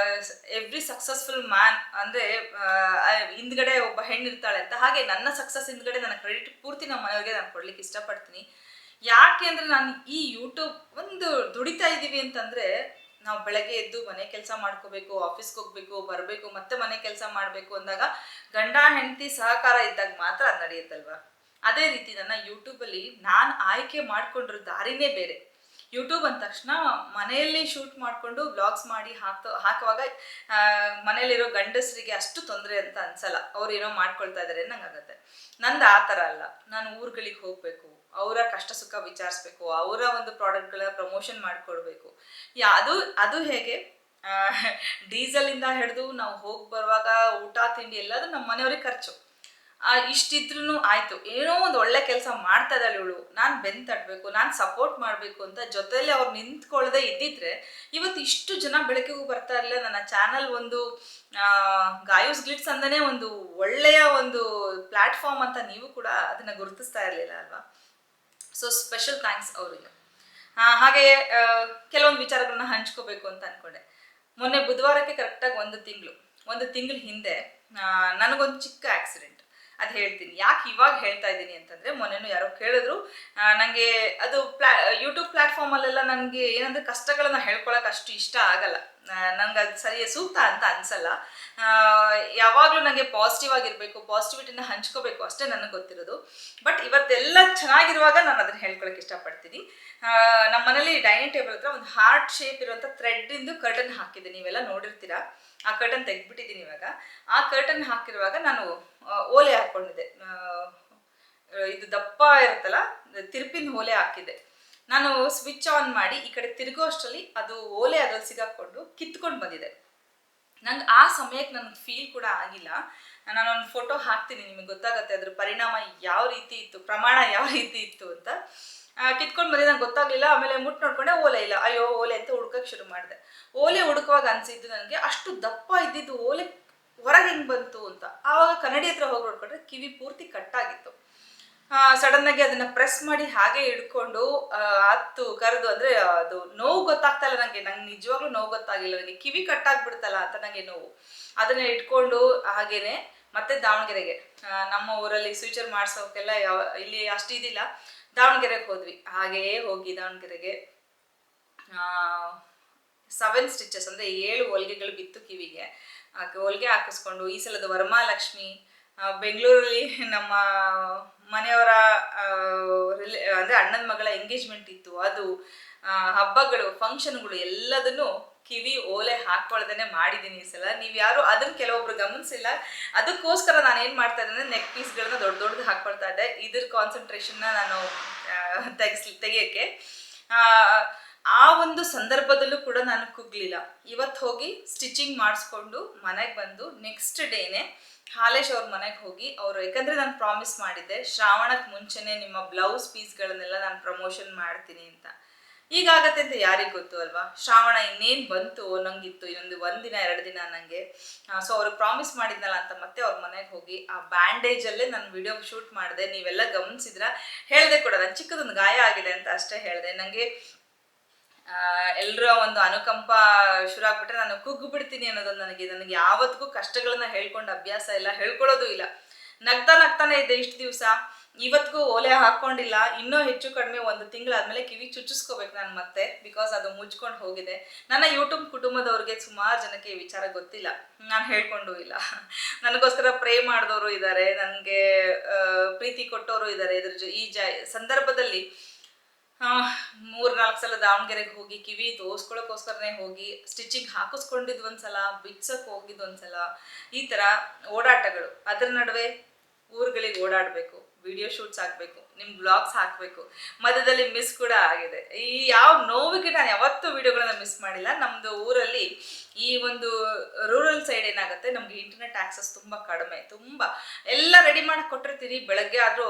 ಎವ್ರಿ ಸಕ್ಸಸ್ಫುಲ್ ಮ್ಯಾನ್ ಅಂದರೆ ಹಿಂದ್ಗಡೆ ಒಬ್ಬ ಹೆಣ್ಣಿರ್ತಾಳೆ ಅಂತ. ಹಾಗೆ ನನ್ನ ಸಕ್ಸಸ್ ಹಿಂದ್ಗಡೆ ನನ್ನ ಕ್ರೆಡಿಟ್ ಪೂರ್ತಿ ನಮ್ಮ ಮನೆಯವ್ರಿಗೆ ನಾನು ಕೊಡ್ಲಿಕ್ಕೆ ಇಷ್ಟಪಡ್ತೀನಿ. ಯಾಕೆ ಅಂದರೆ ನಾನು ಈ ಯೂಟ್ಯೂಬ್ ಒಂದು ದುಡಿತಾ ಇದ್ದೀವಿ ಅಂತಂದರೆ, ನಾವು ಬೆಳಗ್ಗೆ ಎದ್ದು ಮನೆ ಕೆಲಸ ಮಾಡ್ಕೋಬೇಕು, ಆಫೀಸ್ಗೆ ಹೋಗ್ಬೇಕು, ಬರಬೇಕು, ಮತ್ತೆ ಮನೆ ಕೆಲಸ ಮಾಡಬೇಕು ಅಂದಾಗ ಗಂಡ ಹೆಂಡತಿ ಸಹಕಾರ ಇದ್ದಾಗ ಮಾತ್ರ ಅದು ನಡೆಯುತ್ತಲ್ವ. ಅದೇ ರೀತಿ ನನ್ನ ಯೂಟ್ಯೂಬಲ್ಲಿ ನಾನು ಆಯ್ಕೆ ಮಾಡಿಕೊಂಡಿರೋ ದಾರಿನೇ ಬೇರೆ. ಯೂಟ್ಯೂಬ್ ಅಂದ ತಕ್ಷಣ ಮನೆಯಲ್ಲಿ ಶೂಟ್ ಮಾಡಿಕೊಂಡು ವ್ಲಾಗ್ಸ್ ಮಾಡಿ ಹಾಕುವಾಗ ಮನೇಲಿರೋ ಗಂಡಸರಿಗೆ ಅಷ್ಟು ತೊಂದರೆ ಅಂತ ಅನ್ಸಲ್ಲ. ಅವ್ರು ಏನೋ ಮಾಡ್ಕೊಳ್ತಾ ಇದ್ದಾರೆ ನಂಗಾಗತ್ತೆ. ನಂದು ಆ ಥರ ಅಲ್ಲ. ನಾನು ಊರುಗಳಿಗೆ ಹೋಗಬೇಕು, ಅವರ ಕಷ್ಟ ಸುಖ ವಿಚಾರಿಸ್ಬೇಕು, ಅವರ ಒಂದು ಪ್ರಾಡಕ್ಟ್ಗಳ ಪ್ರಮೋಷನ್ ಮಾಡಿಕೊಡ್ಬೇಕು. ಅದು ಹೇಗೆ ಡೀಸೆಲಿಂದ ಹಿಡಿದು ನಾವು ಹೋಗಿ ಬರುವಾಗ ಊಟ ತಿಂಡಿ ಎಲ್ಲದೂ ನಮ್ಮ ಮನೆಯವ್ರಿಗೆ ಖರ್ಚು. ಇಷ್ಟಿದ್ರೂ ಆಯಿತು, ಏನೋ ಒಂದು ಒಳ್ಳೆ ಕೆಲಸ ಮಾಡ್ತಾ ಇದ್ದಾಳೆ ಇವಳು, ನಾನು ಬೆನ್ನು ತಟ್ಟಬೇಕು, ನಾನು ಸಪೋರ್ಟ್ ಮಾಡಬೇಕು ಅಂತ ಜೊತೆಯಲ್ಲಿ ಅವ್ರು ನಿಂತ್ಕೊಳ್ಳದೆ ಇದ್ದಿದ್ರೆ ಇವತ್ತು ಇಷ್ಟು ಜನ ಬೆಳಕಿಗೂ ಬರ್ತಾ ಇರಲಿಲ್ಲ. ನನ್ನ ಚಾನಲ್ ಒಂದು ಗಾಯೂಸ್ ಗ್ಲಿಟ್ಸ್ ಅಂದನೇ ಒಂದು ಒಳ್ಳೆಯ ಒಂದು ಪ್ಲ್ಯಾಟ್ಫಾರ್ಮ್ ಅಂತ ನೀವು ಕೂಡ ಅದನ್ನು ಗುರುತಿಸ್ತಾ ಇರಲಿಲ್ಲ ಅಲ್ವಾ. ಸೊ ಸ್ಪೆಷಲ್ ಥ್ಯಾಂಕ್ಸ್ ಅವರಿಗೆ. ಹಾಗೆಯೇ ಕೆಲವೊಂದು ವಿಚಾರಗಳನ್ನ ಹಂಚ್ಕೋಬೇಕು ಅಂತ ಅಂದ್ಕೊಂಡೆ. ಮೊನ್ನೆ ಬುಧವಾರಕ್ಕೆ ಕರೆಕ್ಟಾಗಿ ಒಂದು ತಿಂಗಳ ಹಿಂದೆ ನನಗೊಂದು ಚಿಕ್ಕ ಆಕ್ಸಿಡೆಂಟ್. ಅದು ಹೇಳ್ತೀನಿ. ಯಾಕೆ ಇವಾಗ ಹೇಳ್ತಾ ಇದ್ದೀನಿ ಅಂತಂದರೆ, ಮೊನ್ನೆನೂ ಯಾರೋ ಕೇಳಿದ್ರು ನನಗೆ. ಅದು ಯೂಟ್ಯೂಬ್ ಪ್ಲ್ಯಾಟ್ಫಾರ್ಮಲ್ಲೆಲ್ಲ ನನಗೆ ಏನಂದರೆ ಕಷ್ಟಗಳನ್ನು ಹೇಳ್ಕೊಳಕ್ಕೆ ಅಷ್ಟು ಇಷ್ಟ ಆಗಲ್ಲ. ನಂಗೆ ಅದು ಸೂಕ್ತ ಅಂತ ಅನಿಸಲ್ಲ. ಯಾವಾಗಲೂ ನನಗೆ ಪಾಸಿಟಿವ್ ಆಗಿರಬೇಕು, ಪಾಸಿಟಿವಿಟಿನ ಹಂಚ್ಕೋಬೇಕು ಅಷ್ಟೇ ನನಗೆ ಗೊತ್ತಿರೋದು. ಬಟ್ ಇವತ್ತೆಲ್ಲ ಚೆನ್ನಾಗಿರುವಾಗ ನಾನು ಅದನ್ನು ಹೇಳ್ಕೊಳಕ್ಕೆ ಇಷ್ಟಪಡ್ತೀನಿ. ನಮ್ಮ ಮನೇಲಿ ಡೈನಿಂಗ್ ಟೇಬಲ್ ಹತ್ರ ಒಂದು ಹಾರ್ಟ್ ಶೇಪ್ ಇರುವಂಥ ಥ್ರೆಡ್ಡಿಂದು ಕರ್ಟನ್ ಹಾಕಿದ್ದೆ, ನೀವೆಲ್ಲ ನೋಡಿರ್ತೀರಾ. ಆ ಕರ್ಟನ್ ತೆಗೆದ್ಬಿಟ್ಟಿದ್ದೀನಿ ಇವಾಗ. ಆ ಕರ್ಟನ್ ಹಾಕಿರುವಾಗ ನಾನು ಓಲೆ ಹಾಕ್ಕೊಂಡಿದ್ದೆ. ಇದು ದಪ್ಪ ಇರುತ್ತಲ್ಲ ತಿರುಪಿನ ಓಲೆ ಹಾಕಿದೆ. ನಾನು ಸ್ವಿಚ್ ಆನ್ ಮಾಡಿ ಈ ಕಡೆ ತಿರುಗೋ ಅಷ್ಟರಲ್ಲಿ ಅದು ಓಲೆ ಅದ್ರಲ್ಲಿ ಸಿಗಾಕೊಂಡು ಕಿತ್ಕೊಂಡು ಬಂದಿದೆ. ನಂಗೆ ಆ ಸಮಯಕ್ಕೆ ನನಗೆ ಫೀಲ್ ಕೂಡ ಆಗಿಲ್ಲ. ನಾನೊಂದು ಫೋಟೋ ಹಾಕ್ತೀನಿ, ನಿಮಗೆ ಗೊತ್ತಾಗುತ್ತೆ ಅದ್ರ ಪರಿಣಾಮ ಯಾವ ರೀತಿ ಇತ್ತು, ಪ್ರಮಾಣ ಯಾವ ರೀತಿ ಇತ್ತು ಅಂತ. ಕಿತ್ಕೊಂಡು ಬಂದಿದ್ದು ನಂಗೆ ಗೊತ್ತಾಗ್ಲಿಲ್ಲ. ಆಮೇಲೆ ಮುಟ್ಟು ನೋಡ್ಕೊಂಡೆ, ಓಲೆ ಇಲ್ಲ. ಅಯ್ಯೋ ಓಲೆ ಅಂತ ಹುಡ್ಕಕ್ಕೆ ಶುರು ಮಾಡಿದೆ. ಓಲೆ ಹುಡುಕುವಾಗ ಅನ್ಸಿದ್ದು ನನಗೆ ಅಷ್ಟು ದಪ್ಪ ಇದ್ದಿದ್ದು ಓಲೆ ಹೊರಗೆ ಹೆಂಗೆ ಬಂತು ಅಂತ. ಆವಾಗ ಕನ್ನಡಿ ಹತ್ರ ಹೋಗಿ ನೋಡ್ಕೊಂಡ್ರೆ ಕಿವಿ ಪೂರ್ತಿ ಕಟ್ಟಾಗಿತ್ತು. ಸಡನ್ ಆಗಿ ಅದನ್ನ ಪ್ರೆಸ್ ಮಾಡಿ ಹಾಗೆ ಹಿಡ್ಕೊಂಡು ಹತ್ತು ಕರೆದು, ಅಂದ್ರೆ ಅದು ನೋವು ಗೊತ್ತಾಗ್ತಾ ಇಲ್ಲ ನಂಗೆ ನಿಜವಾಗ್ಲೂ ನೋವು ಗೊತ್ತಾಗಿಲ್ಲ. ನನಗೆ ಕಿವಿ ಕಟ್ಟಾಗ್ಬಿಡ್ತಲ್ಲ ಅಂತ ನಂಗೆ ನೋವು. ಅದನ್ನ ಇಟ್ಕೊಂಡು ಹಾಗೇನೆ ಮತ್ತೆ ದಾವಣಗೆರೆಗೆ, ನಮ್ಮ ಊರಲ್ಲಿ ಸ್ವಿಚರ್ ಮಾಡ್ಸೋಕೆಲ್ಲ ಇಲ್ಲಿ ಅಷ್ಟು ಇದಿಲ್ಲ, ದಾವಣಗೆರೆಗೆ ಹೋದ್ವಿ. ಹಾಗೆಯೇ ಹೋಗಿ ದಾವಣಗೆರೆಗೆ 7 ಸ್ಟಿಚಸ್ ಅಂದ್ರೆ 7 ಹೊಲಿಗೆಗಳು ಬಿತ್ತು ಕಿವಿಗೆ. ಹೊಲಿಗೆ ಹಾಕಿಸ್ಕೊಂಡು ಈ ಸಲದ ವರಮಹಾಲಕ್ಷ್ಮಿ, ಬೆಂಗಳೂರಲ್ಲಿ ನಮ್ಮ ಮನೆಯವರ ಅಂದ್ರೆ ಅಣ್ಣನ ಮಗಳ ಎಂಗೇಜ್ಮೆಂಟ್ ಇತ್ತು, ಅದು ಹಬ್ಬಗಳು ಫಂಕ್ಷನ್ಗಳು ಎಲ್ಲದನ್ನು ಕಿವಿ ಓಲೆ ಹಾಕೊಳ್ದೇನೆ ಮಾಡಿದ್ದೀನಿ ಈ ಸಲ. ನೀವು ಯಾರು ಅದನ್ನ ಕೆಲವೊಬ್ರು ಗಮನಿಸಿಲ್ಲ. ಅದಕ್ಕೋಸ್ಕರ ನಾನು ಏನ್ ಮಾಡ್ತಾ ಇದ್ದೆ ಅಂದ್ರೆ ನೆಕ್ ಪೀಸ್ಗಳನ್ನ ದೊಡ್ಡದು ಹಾಕೊಳ್ತಾ ಇದ್ದೆ. ಇದ್ರ ಕಾನ್ಸಂಟ್ರೇಷನ್ನ ನಾನು ತೆಗಿಯಕ್ಕೆ. ಆ ಒಂದು ಸಂದರ್ಭದಲ್ಲೂ ಕೂಡ ನಾನು ಕುಗ್ಲಿಲ್ಲ. ಇವತ್ತು ಹೋಗಿ ಸ್ಟಿಚಿಂಗ್ ಮಾಡಿಸ್ಕೊಂಡು ಮನೆಗೆ ಬಂದು ನೆಕ್ಸ್ಟ್ ಡೇನೆ ಹಾಲೇಶ್ ಅವ್ರ ಮನೆಗೆ ಹೋಗಿ ಅವರು, ಯಾಕಂದ್ರೆ ನಾನು ಪ್ರಾಮಿಸ್ ಮಾಡಿದ್ದೆ ಶ್ರಾವಣಕ್ಕೆ ಮುಂಚೆನೆ ನಿಮ್ಮ ಬ್ಲೌಸ್ ಪೀಸ್ಗಳನ್ನೆಲ್ಲ ನಾನು ಪ್ರಮೋಷನ್ ಮಾಡ್ತೀನಿ ಅಂತ. ಈಗಾಗತ್ತೆ ಅಂತ ಯಾರಿಗೆ ಗೊತ್ತು ಅಲ್ವಾ. ಶ್ರಾವಣ ಇನ್ನೇನು ಬಂತು ನಂಗಿತ್ತು, ಇನ್ನೊಂದು 1 ದಿನ 2 ದಿನ ನನಗೆ. ಸೊ ಅವ್ರಿಗೆ ಪ್ರಾಮಿಸ್ ಮಾಡಿದ್ನಲ್ಲ ಅಂತ ಮತ್ತೆ ಅವ್ರ ಮನೆಗೆ ಹೋಗಿ ಆ ಬ್ಯಾಂಡೇಜಲ್ಲೇ ನಾನು ವಿಡಿಯೋ ಶೂಟ್ ಮಾಡಿದೆ. ನೀವೆಲ್ಲ ಗಮನಿಸಿದ್ರ, ಹೇಳ್ದೆ ಕೂಡ, ನಾನು ಚಿಕ್ಕದೊಂದು ಗಾಯ ಆಗಿದೆ ಅಂತ ಅಷ್ಟೇ ಹೇಳಿದೆ. ನನಗೆ ಎಲ್ಲರ ಒಂದು ಅನುಕಂಪ ಶುರು ಆಗ್ಬಿಟ್ರೆ ನಾನು ಕುಗ್ಗು ಬಿಡ್ತೀನಿ ಅನ್ನೋದೊಂದು ನನಗೆ ಯಾವತ್ತಿಗೂ ಕಷ್ಟಗಳನ್ನ ಹೇಳ್ಕೊಂಡು ಅಭ್ಯಾಸ ಇಲ್ಲ, ಹೇಳ್ಕೊಳ್ಳೋದು ಇಲ್ಲ. ನಗ್ತಾನೆ ಇದ್ದೆ ಇಷ್ಟು ದಿವಸ. ಇವತ್ತಿಗೂ ಓಲೆ ಹಾಕೊಂಡಿಲ್ಲ. ಇನ್ನೂ ಹೆಚ್ಚು ಕಡಿಮೆ 1 ತಿಂಗಳಾದ್ಮೇಲೆ ಕಿವಿ ಚುಚ್ಚಿಸ್ಕೋಬೇಕು ನಾನು ಮತ್ತೆ, ಬಿಕಾಸ್ ಅದು ಮುಚ್ಕೊಂಡು ಹೋಗಿದೆ. ನನ್ನ ಯೂಟ್ಯೂಬ್ ಕುಟುಂಬದವ್ರಿಗೆ ಸುಮಾರು ಜನಕ್ಕೆ ಈ ವಿಚಾರ ಗೊತ್ತಿಲ್ಲ, ನಾನು ಹೇಳ್ಕೊಂಡು ಇಲ್ಲ. ನನಗೋಸ್ಕರ ಪ್ರೇ ಮಾಡಿದವರು ಇದ್ದಾರೆ, ನನಗೆ ಪ್ರೀತಿ ಕೊಟ್ಟವರು ಇದ್ದಾರೆ. ಈ ಸಂದರ್ಭದಲ್ಲಿ 3-4 ಸಲ ದಾವಣಗೆರೆಗೆ ಹೋಗಿ ಕಿವಿ ತೋರ್ಸ್ಕೊಳ್ಳೋಕ್ಕೋಸ್ಕರನೇ ಹೋಗಿ, ಸ್ಟಿಚಿಂಗ್ ಹಾಕಿಸ್ಕೊಂಡಿದ್ದು ಒಂದ್ಸಲ, ಬಿಡ್ಸಕ್ಕೆ ಹೋಗಿದ್ದು ಒಂದ್ಸಲ, ಈ ಥರ ಓಡಾಟಗಳು. ಅದ್ರ ನಡುವೆ ಊರುಗಳಿಗೆ ಓಡಾಡಬೇಕು, ವಿಡಿಯೋ ಶೂಟ್ಸ್ ಹಾಕಬೇಕು, ನಿಮ್ಮ ಬ್ಲಾಗ್ಸ್ ಹಾಕಬೇಕು, ಮಧ್ಯದಲ್ಲಿ ಮಿಸ್ ಕೂಡ ಆಗಿದೆ. ಈ ಯಾವ ನೋವಿಗೆ ನಾನು ಯಾವತ್ತೂ ವಿಡಿಯೋಗಳನ್ನ ಮಿಸ್ ಮಾಡಿಲ್ಲ. ನಮ್ಮದು ಊರಲ್ಲಿ ಈ ಒಂದು ರೂರಲ್ ಸೈಡ್ ಏನಾಗುತ್ತೆ, ನಮಗೆ ಇಂಟರ್ನೆಟ್ ಆಕ್ಸೆಸ್ ತುಂಬ ಕಡಿಮೆ. ತುಂಬ ಎಲ್ಲ ರೆಡಿ ಮಾಡಿ ಕೊಟ್ಟಿರ್ತೀನಿ, ಬೆಳಗ್ಗೆ ಆದರೂ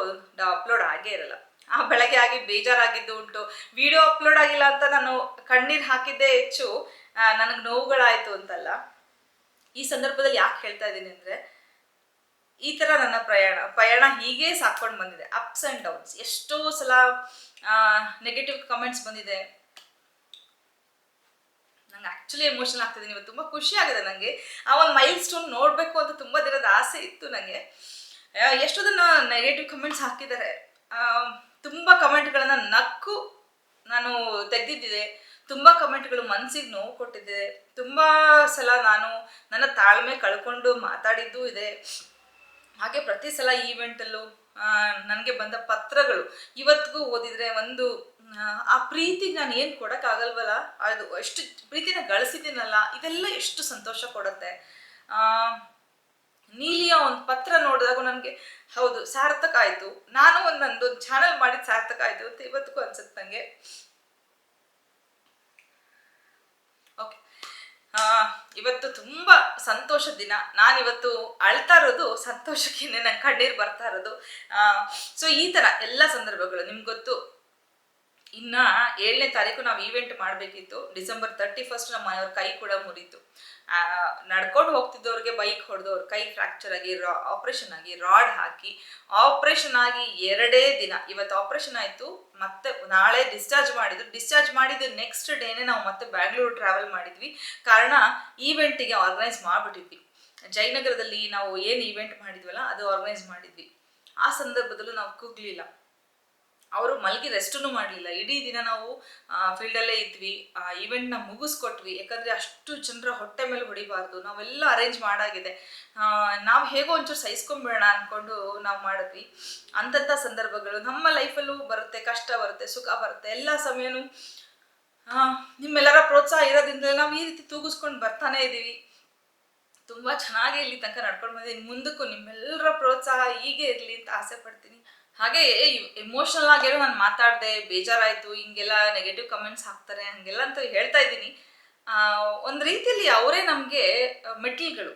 ಅಪ್ಲೋಡ್ ಆಗೇ ಇರಲ್ಲ. ಆ ಬೆಳಗ್ಗೆ ಆಗಿ ಬೇಜಾರಾಗಿದ್ದು ಉಂಟು. ವಿಡಿಯೋ ಅಪ್ಲೋಡ್ ಆಗಿಲ್ಲ ಅಂತ ನಾನು ಕಣ್ಣೀರು ಹಾಕಿದ್ದೇ ಹೆಚ್ಚು ನನಗೆ ನೋವುಗಳಾಯಿತು ಅಂತಲ್ಲ. ಈ ಸಂದರ್ಭದಲ್ಲಿ ಯಾಕೆ ಹೇಳ್ತಾ ಇದ್ದೀನಿ ಅಂದರೆ, ಈ ಥರ ನನ್ನ ಪಯಣ ಹೀಗೆ ಸಾಕೊಂಡು ಬಂದಿದೆ. Ups and downs. ಎಷ್ಟೋ ಸಲ ನೆಗೆಟಿವ್ ಕಮೆಂಟ್ಸ್ ಬಂದಿದೆ. ನಂಗೆ ಆ್ಯಕ್ಚುಲಿ ಎಮೋಷನಲ್ ಆಗ್ತಿದ್ದೀನಿ ಇವತ್ತು. ತುಂಬ ಖುಷಿ ಆಗಿದೆ ನನಗೆ. ಆ ಒಂದು ಮೈಲ್ ಸ್ಟೋನ್ ನೋಡಬೇಕು ಅಂತ ತುಂಬ ದಿನದ ಆಸೆ ಇತ್ತು ನನಗೆ. ಎಷ್ಟೋ ಜನ ನೆಗೆಟಿವ್ ಕಮೆಂಟ್ಸ್ ಹಾಕಿದ್ದಾರೆ. ತುಂಬ ಕಮೆಂಟ್ಗಳನ್ನ ನಕ್ಕು ನಾನು ತೆಗೆದಿದ್ದಿದೆ. ತುಂಬ ಕಮೆಂಟ್ಗಳು ಮನಸ್ಸಿಗೆ ನೋವು ಕೊಟ್ಟಿದೆ. ತುಂಬ ಸಲ ನಾನು ನನ್ನ ತಾಳ್ಮೆ ಕಳ್ಕೊಂಡು ಮಾತಾಡಿದ್ದೂ ಇದೆ. ಹಾಗೆ ಪ್ರತಿ ಸಲ ಈವೆಂಟಲ್ಲೂ ನನಗೆ ಬಂದ ಪತ್ರಗಳು ಇವತ್ತಿಗೂ ಓದಿದರೆ ಒಂದು ಆ ಪ್ರೀತಿಗೆ ನಾನು ಏನು ಕೊಡೋಕ್ಕಾಗಲ್ವಲ್ಲ, ಅದು ಎಷ್ಟು ಪ್ರೀತಿನ ಗಳಿಸಿದ್ದೀನಲ್ಲ, ಇದೆಲ್ಲ ಎಷ್ಟು ಸಂತೋಷ ಕೊಡುತ್ತೆ. ನೀಲಿಯ ಒಂದು ಪತ್ರ ನೋಡಿದಾಗ ನನಗೆ ಹೌದು ಸಾರ್ಥಕ ಆಯಿತು, ನಾನು ನಂದೊಂದು ಚಾನಲ್ ಮಾಡಿದ್ದು ಸಾರ್ಥಕ ಆಯಿತು ಅಂತ ಇವತ್ತಿಗೂ ಅನ್ಸುತ್ತೆ ನನಗೆ. ಓಕೆ, ಇವತ್ತು ತುಂಬ ಸಂತೋಷದ ದಿನ. ನಾನಿವತ್ತು ಅಳ್ತಾ ಇರೋದು ಸಂತೋಷಕ್ಕೆ, ನಂಗೆ ಕಣ್ಣೀರು ಬರ್ತಾ ಇರೋದು. ಸೊ ಈ ಥರ ಎಲ್ಲ ಸಂದರ್ಭಗಳು ನಿಮ್ಗೆ ಗೊತ್ತು. ಇನ್ನ 7ನೇ ತಾರೀಕು ನಾವು ಈವೆಂಟ್ ಮಾಡಬೇಕಿತ್ತು. ಡಿಸೆಂಬರ್ 31 ನಮ್ಮ ಮನೆಯವ್ರ ಕೈ ಕೂಡ ಮುರಿತು. ನಡ್ಕೊಂಡು ಹೋಗ್ತಿದ್ದವ್ರಿಗೆ ಬೈಕ್ ಹೊಡೆದವ್ರ ಕೈ ಫ್ರಾಕ್ಚರ್ ಆಗಿ, ಆಪ್ರೇಷನ್ ಆಗಿ, ರಾಡ್ ಹಾಕಿ, ಆಪ್ರೇಷನ್ ಆಗಿ 2 ದಿನ. ಇವತ್ತು ಆಪ್ರೇಷನ್ ಆಯಿತು, ಮತ್ತೆ ನಾಳೆ ಡಿಸ್ಚಾರ್ಜ್ ಮಾಡಿದ್ದು ನೆಕ್ಸ್ಟ್ ಡೇನೆ ನಾವು ಮತ್ತೆ ಬ್ಯಾಂಗ್ಳೂರು ಟ್ರಾವೆಲ್ ಮಾಡಿದ್ವಿ. ಕಾರಣ ಈವೆಂಟಿಗೆ ಆರ್ಗನೈಸ್ ಮಾಡಿಬಿಟ್ಟಿದ್ವಿ. ಜಯನಗರದಲ್ಲಿ ನಾವು ಏನು ಈವೆಂಟ್ ಮಾಡಿದ್ವಲ್ಲ ಅದು ಆರ್ಗನೈಸ್ ಮಾಡಿದ್ವಿ. ಆ ಸಂದರ್ಭದಲ್ಲೂ ನಾವು ಕುಗ್ಲಿಲ್ಲ. ಅವರು ಮಲಗಿ ರೆಸ್ಟೂ ಮಾಡಲಿಲ್ಲ. ಇಡೀ ದಿನ ನಾವು ಫೀಲ್ಡಲ್ಲೇ ಇದ್ವಿ. ಆ ಈವೆಂಟ್ನ ಮುಗಿಸ್ಕೊಟ್ವಿ. ಯಾಕಂದರೆ ಅಷ್ಟು ಜನರ ಹೊಟ್ಟೆ ಮೇಲೆ ಹೊಡಿಬಾರ್ದು, ನಾವೆಲ್ಲ ಅರೇಂಜ್ ಮಾಡಾಗಿದೆ. ನಾವು ಹೇಗೋ ಒಂಚೂರು ಸಹಿಸ್ಕೊಂಬಿಡೋಣ ಅಂದ್ಕೊಂಡು ನಾವು ಮಾಡಿದ್ವಿ. ಅಂಥ ಸಂದರ್ಭಗಳು ನಮ್ಮ ಲೈಫಲ್ಲೂ ಬರುತ್ತೆ, ಕಷ್ಟ ಬರುತ್ತೆ, ಸುಖ ಬರುತ್ತೆ. ಎಲ್ಲ ಸಮಯನೂ ನಿಮ್ಮೆಲ್ಲರ ಪ್ರೋತ್ಸಾಹ ಇರೋದ್ರಿಂದ ನಾವು ಈ ರೀತಿ ತೂಗಿಸ್ಕೊಂಡು ಬರ್ತಾನೆ ಇದ್ದೀವಿ. ತುಂಬ ಚೆನ್ನಾಗಿ ಇಲ್ಲಿ ತನಕ ನಡ್ಕೊಂಡು ಬಂದಿದ್ದೀನಿ. ಮುಂದಕ್ಕೂ ನಿಮ್ಮೆಲ್ಲರ ಪ್ರೋತ್ಸಾಹ ಹೀಗೆ ಇರಲಿ ಅಂತ ಆಸೆ ಪಡ್ತೀನಿ. ಹಾಗೆ ಎಮೋಷನಲ್ ಆಗಿರೋ ನಾನು ಮಾತಾಡಿದೆ, ಬೇಜಾರಾಯಿತು, ಹಿಂಗೆಲ್ಲ ನೆಗೆಟಿವ್ ಕಮೆಂಟ್ಸ್ ಹಾಕ್ತಾರೆ ಹಾಗೆಲ್ಲ ಅಂತ ಹೇಳ್ತಾ ಇದ್ದೀನಿ. ಒಂದು ರೀತಿಯಲ್ಲಿ ಅವರೇ ನಮಗೆ ಮೆಟ್ಟಿಲುಗಳು,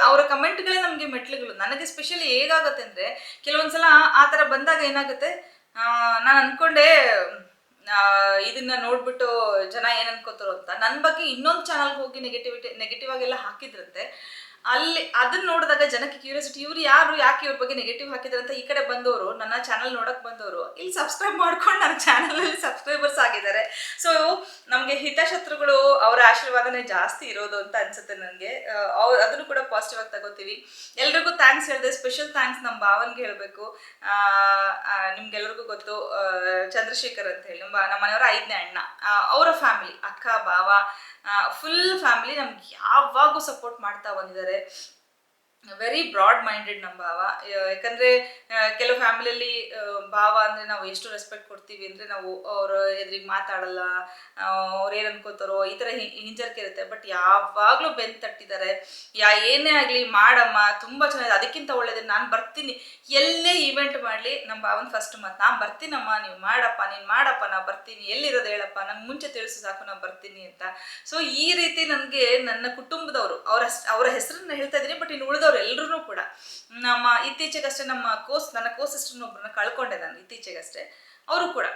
ಅವರ ಕಮೆಂಟ್ಗಳೇ ನಮಗೆ ಮೆಟ್ಲುಗಳು. ನನಗೆ ಸ್ಪೆಷಲಿ ಹೇಗಾಗುತ್ತೆ ಅಂದರೆ, ಕೆಲವೊಂದ್ಸಲ ಆ ಥರ ಬಂದಾಗ ಏನಾಗುತ್ತೆ, ನಾನು ಅಂದ್ಕೊಂಡೆ ಇದನ್ನ ನೋಡ್ಬಿಟ್ಟು ಜನ ಏನು ಅನ್ಕೋತಾರೋ ಅಂತ. ನನ್ನ ಬಗ್ಗೆ ಇನ್ನೊಂದು ಚಾನಲ್ಗೆ ಹೋಗಿ ನೆಗೆಟಿವ್ ಆಗೆಲ್ಲ ಹಾಕಿದ್ರಂತೆ. ಅಲ್ಲಿ ಅದನ್ನ ನೋಡಿದಾಗ ಜನಕ್ಕೆ ಕ್ಯೂರಿಯಾಸಿಟಿ, ಇವ್ರು ಯಾರು, ಯಾಕೆ ಇವ್ರ ಬಗ್ಗೆ ನೆಗೆಟಿವ್ ಹಾಕಿದ್ರೆ ಅಂತ ಈ ಕಡೆ ಬಂದವರು, ನನ್ನ ಚಾನಲ್ ನೋಡಕ್ ಬಂದವರು ಇಲ್ಲಿ ಸಬ್ಸ್ಕ್ರೈಬ್ ಮಾಡ್ಕೊಂಡು ನನ್ನ ಚಾನಲಲ್ಲಿ ಸಬ್ಸ್ಕ್ರೈಬರ್ಸ್ ಆಗಿದ್ದಾರೆ. ಸೊ ನಮಗೆ ಹಿತಶತ್ರುಗಳು ಅವರ ಆಶೀರ್ವಾದನೇ ಜಾಸ್ತಿ ಇರೋದು ಅಂತ ಅನ್ಸುತ್ತೆ ನನಗೆ. ಅದನ್ನು ಕೂಡ ಪಾಸಿಟಿವ್ ಆಗಿ ತಗೋತೀವಿ. ಎಲ್ರಿಗೂ ಥ್ಯಾಂಕ್ಸ್ ಹೇಳಿದೆ. ಸ್ಪೆಷಲ್ ಥ್ಯಾಂಕ್ಸ್ ನಮ್ಮ ಭಾವನ್ಗೆ ಹೇಳಬೇಕು. ನಿಮ್ಗೆಲ್ರಿಗೂ ಗೊತ್ತು, ಚಂದ್ರಶೇಖರ್ ಅಂತ ಹೇಳಿ ನಮ್ಮ ಮನೆಯವರ 5ನೇ ಅಣ್ಣ, ಅವರ ಫ್ಯಾಮಿಲಿ, ಅಕ್ಕ ಭಾವ ಫುಲ್ ಫ್ಯಾಮಿಲಿ ನಮ್ಗೆ ಯಾವಾಗೂ ಸಪೋರ್ಟ್ ಮಾಡ್ತಾ ಬಂದಿದ್ದಾರೆ. ವೆರಿ ಬ್ರಾಡ್ ಮೈಂಡೆಡ್ ನಮ್ಮ ಭಾವ. ಯಾಕಂದರೆ ಕೆಲವು ಫ್ಯಾಮಿಲಿಯಲ್ಲಿ ಭಾವ ಅಂದರೆ ನಾವು ಎಷ್ಟು ರೆಸ್ಪೆಕ್ಟ್ ಕೊಡ್ತೀವಿ ಅಂದರೆ, ನಾವು ಅವ್ರ ಎದುರಿಗೆ ಮಾತಾಡಲ್ಲ, ಅವ್ರು ಏನು ಅನ್ಕೋತಾರೋ ಈ ಥರ ಹಿಂಜರಿಕೆ ಇರುತ್ತೆ. ಬಟ್ ಯಾವಾಗಲೂ ಬೆನ್ನು ತಟ್ಟಿದ್ದಾರೆ. ಏನೇ ಆಗಲಿ ಮಾಡಮ್ಮ, ತುಂಬ ಚೆನ್ನಾಗಿದೆ, ಅದಕ್ಕಿಂತ ಒಳ್ಳೇದು ನಾನು ಬರ್ತೀನಿ, ಎಲ್ಲೇ ಈವೆಂಟ್ ಮಾಡಲಿ ನಮ್ಮ ಭಾವನ ಫಸ್ಟ್ ಮಾತು, ನಾನು ಬರ್ತೀನಮ್ಮ, ನೀವು ಮಾಡಪ್ಪ, ನೀನು ಮಾಡಪ್ಪ, ನಾ ಬರ್ತೀನಿ, ಎಲ್ಲಿರೋದು ಹೇಳಪ್ಪ, ನಂಗೆ ಮುಂಚೆ ತಿಳಿಸು ಸಾಕು, ನಾನು ಬರ್ತೀನಿ ಅಂತ. ಸೊ ಈ ರೀತಿ ನನಗೆ ನನ್ನ ಕುಟುಂಬದವರು, ಅವರ ಹೆಸರನ್ನ ಹೇಳ್ತಾ ಇದ್ದೀನಿ, ಬಟ್ ಇನ್ನು ಉಳಿದವ್ರು ಎಲ್ಲರೂ ಕೂಡ. ನಮ್ಮ ಇತ್ತೀಚೆಗಷ್ಟೇ ನನ್ನ ಕೋ ಸಿಸ್ಟರ್ನೊಬ್ಬರನ್ನ ಕಳ್ಕೊಂಡೆ ನಾನು ಇತ್ತೀಚೆಗಷ್ಟೇ. ಅವರು ಕೂಡ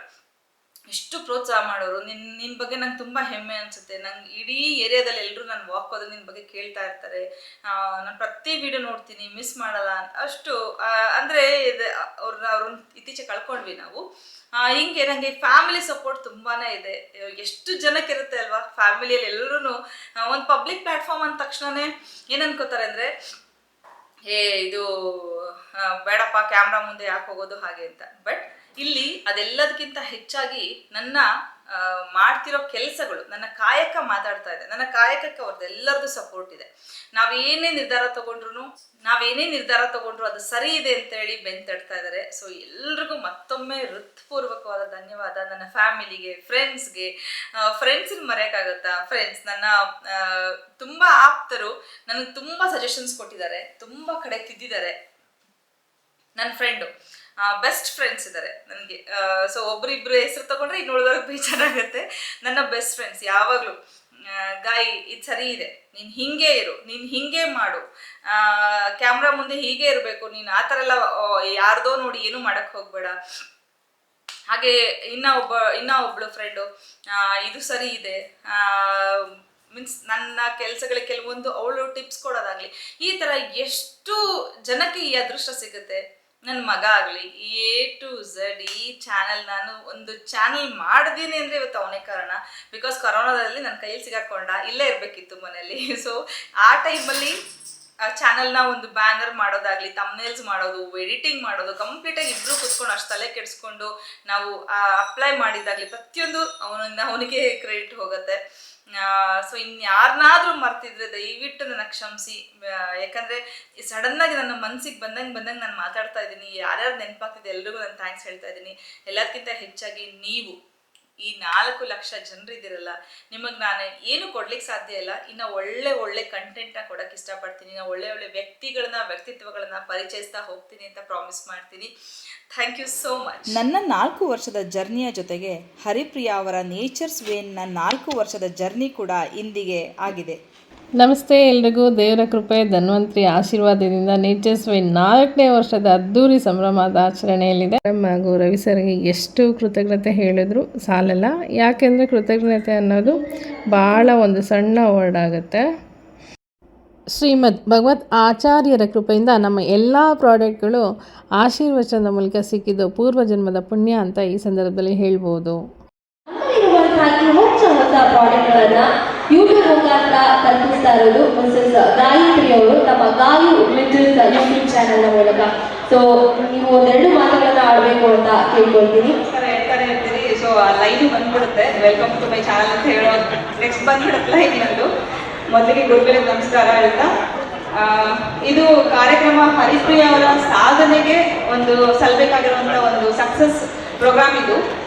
ಎಷ್ಟು ಪ್ರೋತ್ಸಾಹ ಮಾಡೋರು. ನಿನ್ನ ಬಗ್ಗೆ ನಂಗೆ ತುಂಬ ಹೆಮ್ಮೆ ಅನಿಸುತ್ತೆ. ನಂಗೆ ಇಡೀ ಏರಿಯಾದಲ್ಲಿ ಎಲ್ಲರೂ ನಾನು ವಾಕ್ ಹೋದ್ರೆ ನಿನ್ನ ಬಗ್ಗೆ ಕೇಳ್ತಾ ಇರ್ತಾರೆ, ನಾನು ಪ್ರತಿ ವಿಡಿಯೋ ನೋಡ್ತೀನಿ, ಮಿಸ್ ಮಾಡಲ್ಲ ಅಷ್ಟು. ಅಂದರೆ ಅವ್ರನ್ನ ಇತ್ತೀಚೆಗೆ ಕಳ್ಕೊಂಡ್ವಿ ನಾವು. ಹಿಂಗೆ ನನಗೆ ಫ್ಯಾಮಿಲಿ ಸಪೋರ್ಟ್ ತುಂಬಾ ಇದೆ. ಎಷ್ಟು ಜನಕ್ಕೆ ಇರುತ್ತೆ ಅಲ್ವಾ ಫ್ಯಾಮಿಲಿಯಲ್ಲಿ ಎಲ್ಲರೂ. ಒಂದು ಪಬ್ಲಿಕ್ ಪ್ಲ್ಯಾಟ್ಫಾರ್ಮ್ ಅಂದ ತಕ್ಷಣವೇ ಏನು ಅನ್ಕೋತಾರೆ ಅಂದರೆ, ಇದು ಬೇಡಪ್ಪ, ಕ್ಯಾಮ್ರಾ ಮುಂದೆ ಯಾಕೆ ಹೋಗೋದು ಹಾಗೆ ಅಂತ. ಬಟ್ ಇಲ್ಲಿ ಅದೆಲ್ಲದಕ್ಕಿಂತ ಹೆಚ್ಚಾಗಿ ನನ್ನ ಮಾಡ್ತಿರೋ ಕೆಲಸಗಳು, ನನ್ನ ಕಾಯಕ ಮಾತಾಡ್ತಾ ಇದೆ. ನನ್ನ ಕಾಯಕಕ್ಕೆ ಅವ್ರದ್ದೆಲ್ಲರದ್ದು ಸಪೋರ್ಟ್ ಇದೆ. ನಾವೇನೇ ನಿರ್ಧಾರ ತಗೊಂಡ್ರು ಅದು ಸರಿ ಇದೆ ಅಂತೇಳಿ ಬೆನ್ನು ತಡ್ತಾ ಇದ್ದಾರೆ. ಸೊ ಎಲ್ರಿಗೂ ಮತ್ತೊಮ್ಮೆ ಹೃತ್ಪೂರ್ವಕವಾದ ಧನ್ಯವಾದ. ನನ್ನ ಫ್ಯಾಮಿಲಿಗೆ, ಫ್ರೆಂಡ್ಸಿನ ಮರೆಯೋಕ್ಕಾಗುತ್ತಾ, ಫ್ರೆಂಡ್ಸ್ ನನ್ನ ತುಂಬ ಆಪ್ತರು ನನಗೆ ತುಂಬ ಸಜೆಷನ್ಸ್ ಕೊಟ್ಟಿದ್ದಾರೆ, ತುಂಬ ಕಡೆ ತಿದ್ದಿದ್ದಾರೆ. ನನ್ನ ಫ್ರೆಂಡು, ಬೆಸ್ಟ್ ಫ್ರೆಂಡ್ಸ್ ಇದ್ದಾರೆ ನನಗೆ. ಸೊ ಒಬ್ರಿಬ್ರು ಹೆಸರು ತಗೊಂಡ್ರೆ ಇನ್ನು ಉಳಿದವ್ರಿಗೆ ಬೇಜಾರಾಗುತ್ತೆ. ನನ್ನ ಬೆಸ್ಟ್ ಫ್ರೆಂಡ್ಸ್ ಯಾವಾಗಲೂ, ಗಾಯಿ ಇದು ಸರಿ ಇದೆ, ನೀನು ಹಿಂಗೆ ಇರು, ನೀನು ಹಿಂಗೆ ಮಾಡು, ಕ್ಯಾಮ್ರಾ ಮುಂದೆ ಹೀಗೆ ಇರಬೇಕು, ನೀನು ಆ ಥರ ಎಲ್ಲ ಯಾರ್ದೋ ನೋಡಿ ಏನೂ ಮಾಡೋಕ್ಕೆ ಹೋಗಬೇಡ. ಹಾಗೆ ಇನ್ನೂ ಒಬ್ಳು ಫ್ರೆಂಡು, ಇದು ಸರಿ ಇದೆ, ಮೀನ್ಸ್ ನನ್ನ ಕೆಲಸಗಳಿಗೆ ಕೆಲವೊಂದು ಅವಳು ಟಿಪ್ಸ್ ಕೊಡೋದಾಗಲಿ, ಈ ಥರ ಎಷ್ಟು ಜನಕ್ಕೆ ಈ ಅದೃಷ್ಟ ಸಿಗುತ್ತೆ. ನನ್ನ ಮಗ ಆಗಲಿ, A to Z ಈ ಚಾನಲ್, ನಾನು ಒಂದು ಚಾನಲ್ ಮಾಡಿದ್ದೀನಿ ಅಂದರೆ ಇವತ್ತು ಅವನೇ ಕಾರಣ. ಬಿಕಾಸ್ ಕೊರೋನಾದಲ್ಲಿ ನನ್ನ ಕೈಯಲ್ಲಿ ಸಿಗಾಕೊಂಡ, ಇಲ್ಲೇ ಇರಬೇಕಿತ್ತು ಮನೇಲಿ. ಸೊ ಆ ಟೈಮಲ್ಲಿ ಆ ಚಾನಲ್ನ ಒಂದು ಬ್ಯಾನರ್ ಮಾಡೋದಾಗಲಿ, ತಮ್ನೇಲ್ಸ್ ಮಾಡೋದು, ಎಡಿಟಿಂಗ್ ಮಾಡೋದು, ಕಂಪ್ಲೀಟಾಗಿ ಇಬ್ಬರು ಕೂತ್ಕೊಂಡು ಅಷ್ಟು ತಲೆ ಕೆಡಿಸ್ಕೊಂಡು ನಾವು ಅಪ್ಲೈ ಮಾಡಿದ್ದಾಗಲಿ ಪ್ರತಿಯೊಂದು ಅವನಿಗೆ ಕ್ರೆಡಿಟ್ ಹೋಗುತ್ತೆ. ಸೊ ಇನ್ಯಾರನ್ನಾದ್ರೂ ಮರ್ತಿದ್ರೆ ದಯವಿಟ್ಟು ನನ್ನ ಕ್ಷಮಿಸಿ. ಯಾಕಂದರೆ ಸಡನ್ನಾಗಿ ನನ್ನ ಮನಸ್ಸಿಗೆ ಬಂದಂಗೆ ನಾನು ಮಾತಾಡ್ತಾ ಇದ್ದೀನಿ. ಯಾರ್ಯಾರು ನೆನಪಾಗ್ತಿದೆ ಎಲ್ರಿಗೂ ನಾನು ಥ್ಯಾಂಕ್ಸ್ ಹೇಳ್ತಾ ಇದ್ದೀನಿ. ಎಲ್ಲದಕ್ಕಿಂತ ಹೆಚ್ಚಾಗಿ ನೀವು ಈ 4 ಲಕ್ಷ ಜನರಿದ್ದೀರಲ್ಲ, ನಿಮಗೆ ನಾನು ಏನು ಕೊಡ್ಲಿಕ್ಕೆ ಸಾಧ್ಯ ಇಲ್ಲ. ಇನ್ನು ಒಳ್ಳೆ ಕಂಟೆಂಟ್ನ ಕೊಡೋಕ್ಕೆ ಇಷ್ಟಪಡ್ತೀನಿ. ನಾನು ಒಳ್ಳೆ ವ್ಯಕ್ತಿತ್ವಗಳನ್ನ ಪರಿಚಯಿಸ್ತಾ ಹೋಗ್ತೀನಿ ಅಂತ ಪ್ರಾಮಿಸ್ ಮಾಡ್ತೀನಿ. Thank you so much. ನನ್ನ 4 ವರ್ಷದ ಜರ್ನಿಯ ಜೊತೆಗೆ ಹರಿಪ್ರಿಯಾ ಅವರ ನೇಚರ್ಸ್ ವೇನ್ನ 4 ವರ್ಷದ ಜರ್ನಿ ಕೂಡ ಇಂದಿಗೆ ಆಗಿದೆ. ನಮಸ್ತೆ ಎಲ್ರಿಗೂ. ದೇವರ ಕೃಪೆ, ಧನ್ವಂತರಿ ಆಶೀರ್ವಾದದಿಂದ ನೇಚರ್ಸ್ ವೇ 4ನೇ ವರ್ಷದ ಅದ್ದೂರಿ ಸಂಭ್ರಮದ ಆಚರಣೆಯಲ್ಲಿದೆ. ಹಾಗೂ ರವಿ ಸರ್ಗೆ ಎಷ್ಟು ಕೃತಜ್ಞತೆ ಹೇಳಿದ್ರು ಸಾಲಲ್ಲ. ಯಾಕೆಂದರೆ ಕೃತಜ್ಞತೆ ಅನ್ನೋದು ಭಾಳ ಒಂದು ಸಣ್ಣ ವರ್ಡ್ ಆಗುತ್ತೆ. ಶ್ರೀಮದ್ ಭಗವತ್ ಆಚಾರ್ಯರ ಕೃಪೆಯಿಂದ ನಮ್ಮ ಎಲ್ಲ ಪ್ರಾಡಕ್ಟ್ಗಳು ಆಶೀರ್ವಚನದ ಮೂಲಕ ಸಿಕ್ಕಿದ್ದು ಪೂರ್ವಜನ್ಮದ ಪುಣ್ಯ ಅಂತ ಈ ಸಂದರ್ಭದಲ್ಲಿ ಹೇಳ್ಬೋದು. ಹೊಸ ಪ್ರಾಡಕ್ಟ್ಗಳನ್ನು ಯೂಟ್ಯೂಬ್ ಮುಖಾಂತರ ತಲುಪಿಸ್ತಾ ಇರೋದು ಮಿಸಸ್ ಗಾಯತ್ರಿ ಅವರು ನಮ್ಮ ಗಾಯು ಲಿಟಲ್ಸ್ ಯೂಟ್ಯೂಬ್ ಚಾನೆಲ್ನ ಮೂಲಕ. ಸೊ ನೀವು ಒಂದೆರಡು ಮಾತುಗಳನ್ನ ಆಡಬೇಕು ಅಂತ ಕೇಳ್ಕೊಳ್ತೀನಿ. ಹೇಳ್ತೀನಿ. ಸೊ ಲೈವ್ ಬಂದ್ಬಿಡುತ್ತೆ, ವೆಲ್ಕಮ್ ಟು ಮೈ ಚಾನಲ್ ಅಂತ ಹೇಳೋ ನೆಕ್ಸ್ಟ್ ಬಂದ್ಬಿಡುತ್ತೆ ಲೈವ್ ನಂದು. ಮೊದಲಿಗೆ ಗುರುಗಳಿಗೆ ನಮಸ್ಕಾರ ಹೇಳ್ತಾ, ಇದು ಕಾರ್ಯಕ್ರಮ ಹರಿಪ್ರಿಯಾ ಅವರ ಸಾಧನೆಗೆ ಒಂದು ಸಲ್ಲಬೇಕಾಗಿರುವಂಥ ಒಂದು ಸಕ್ಸಸ್ ಪ್ರೋಗ್ರಾಮ್ ಇದು.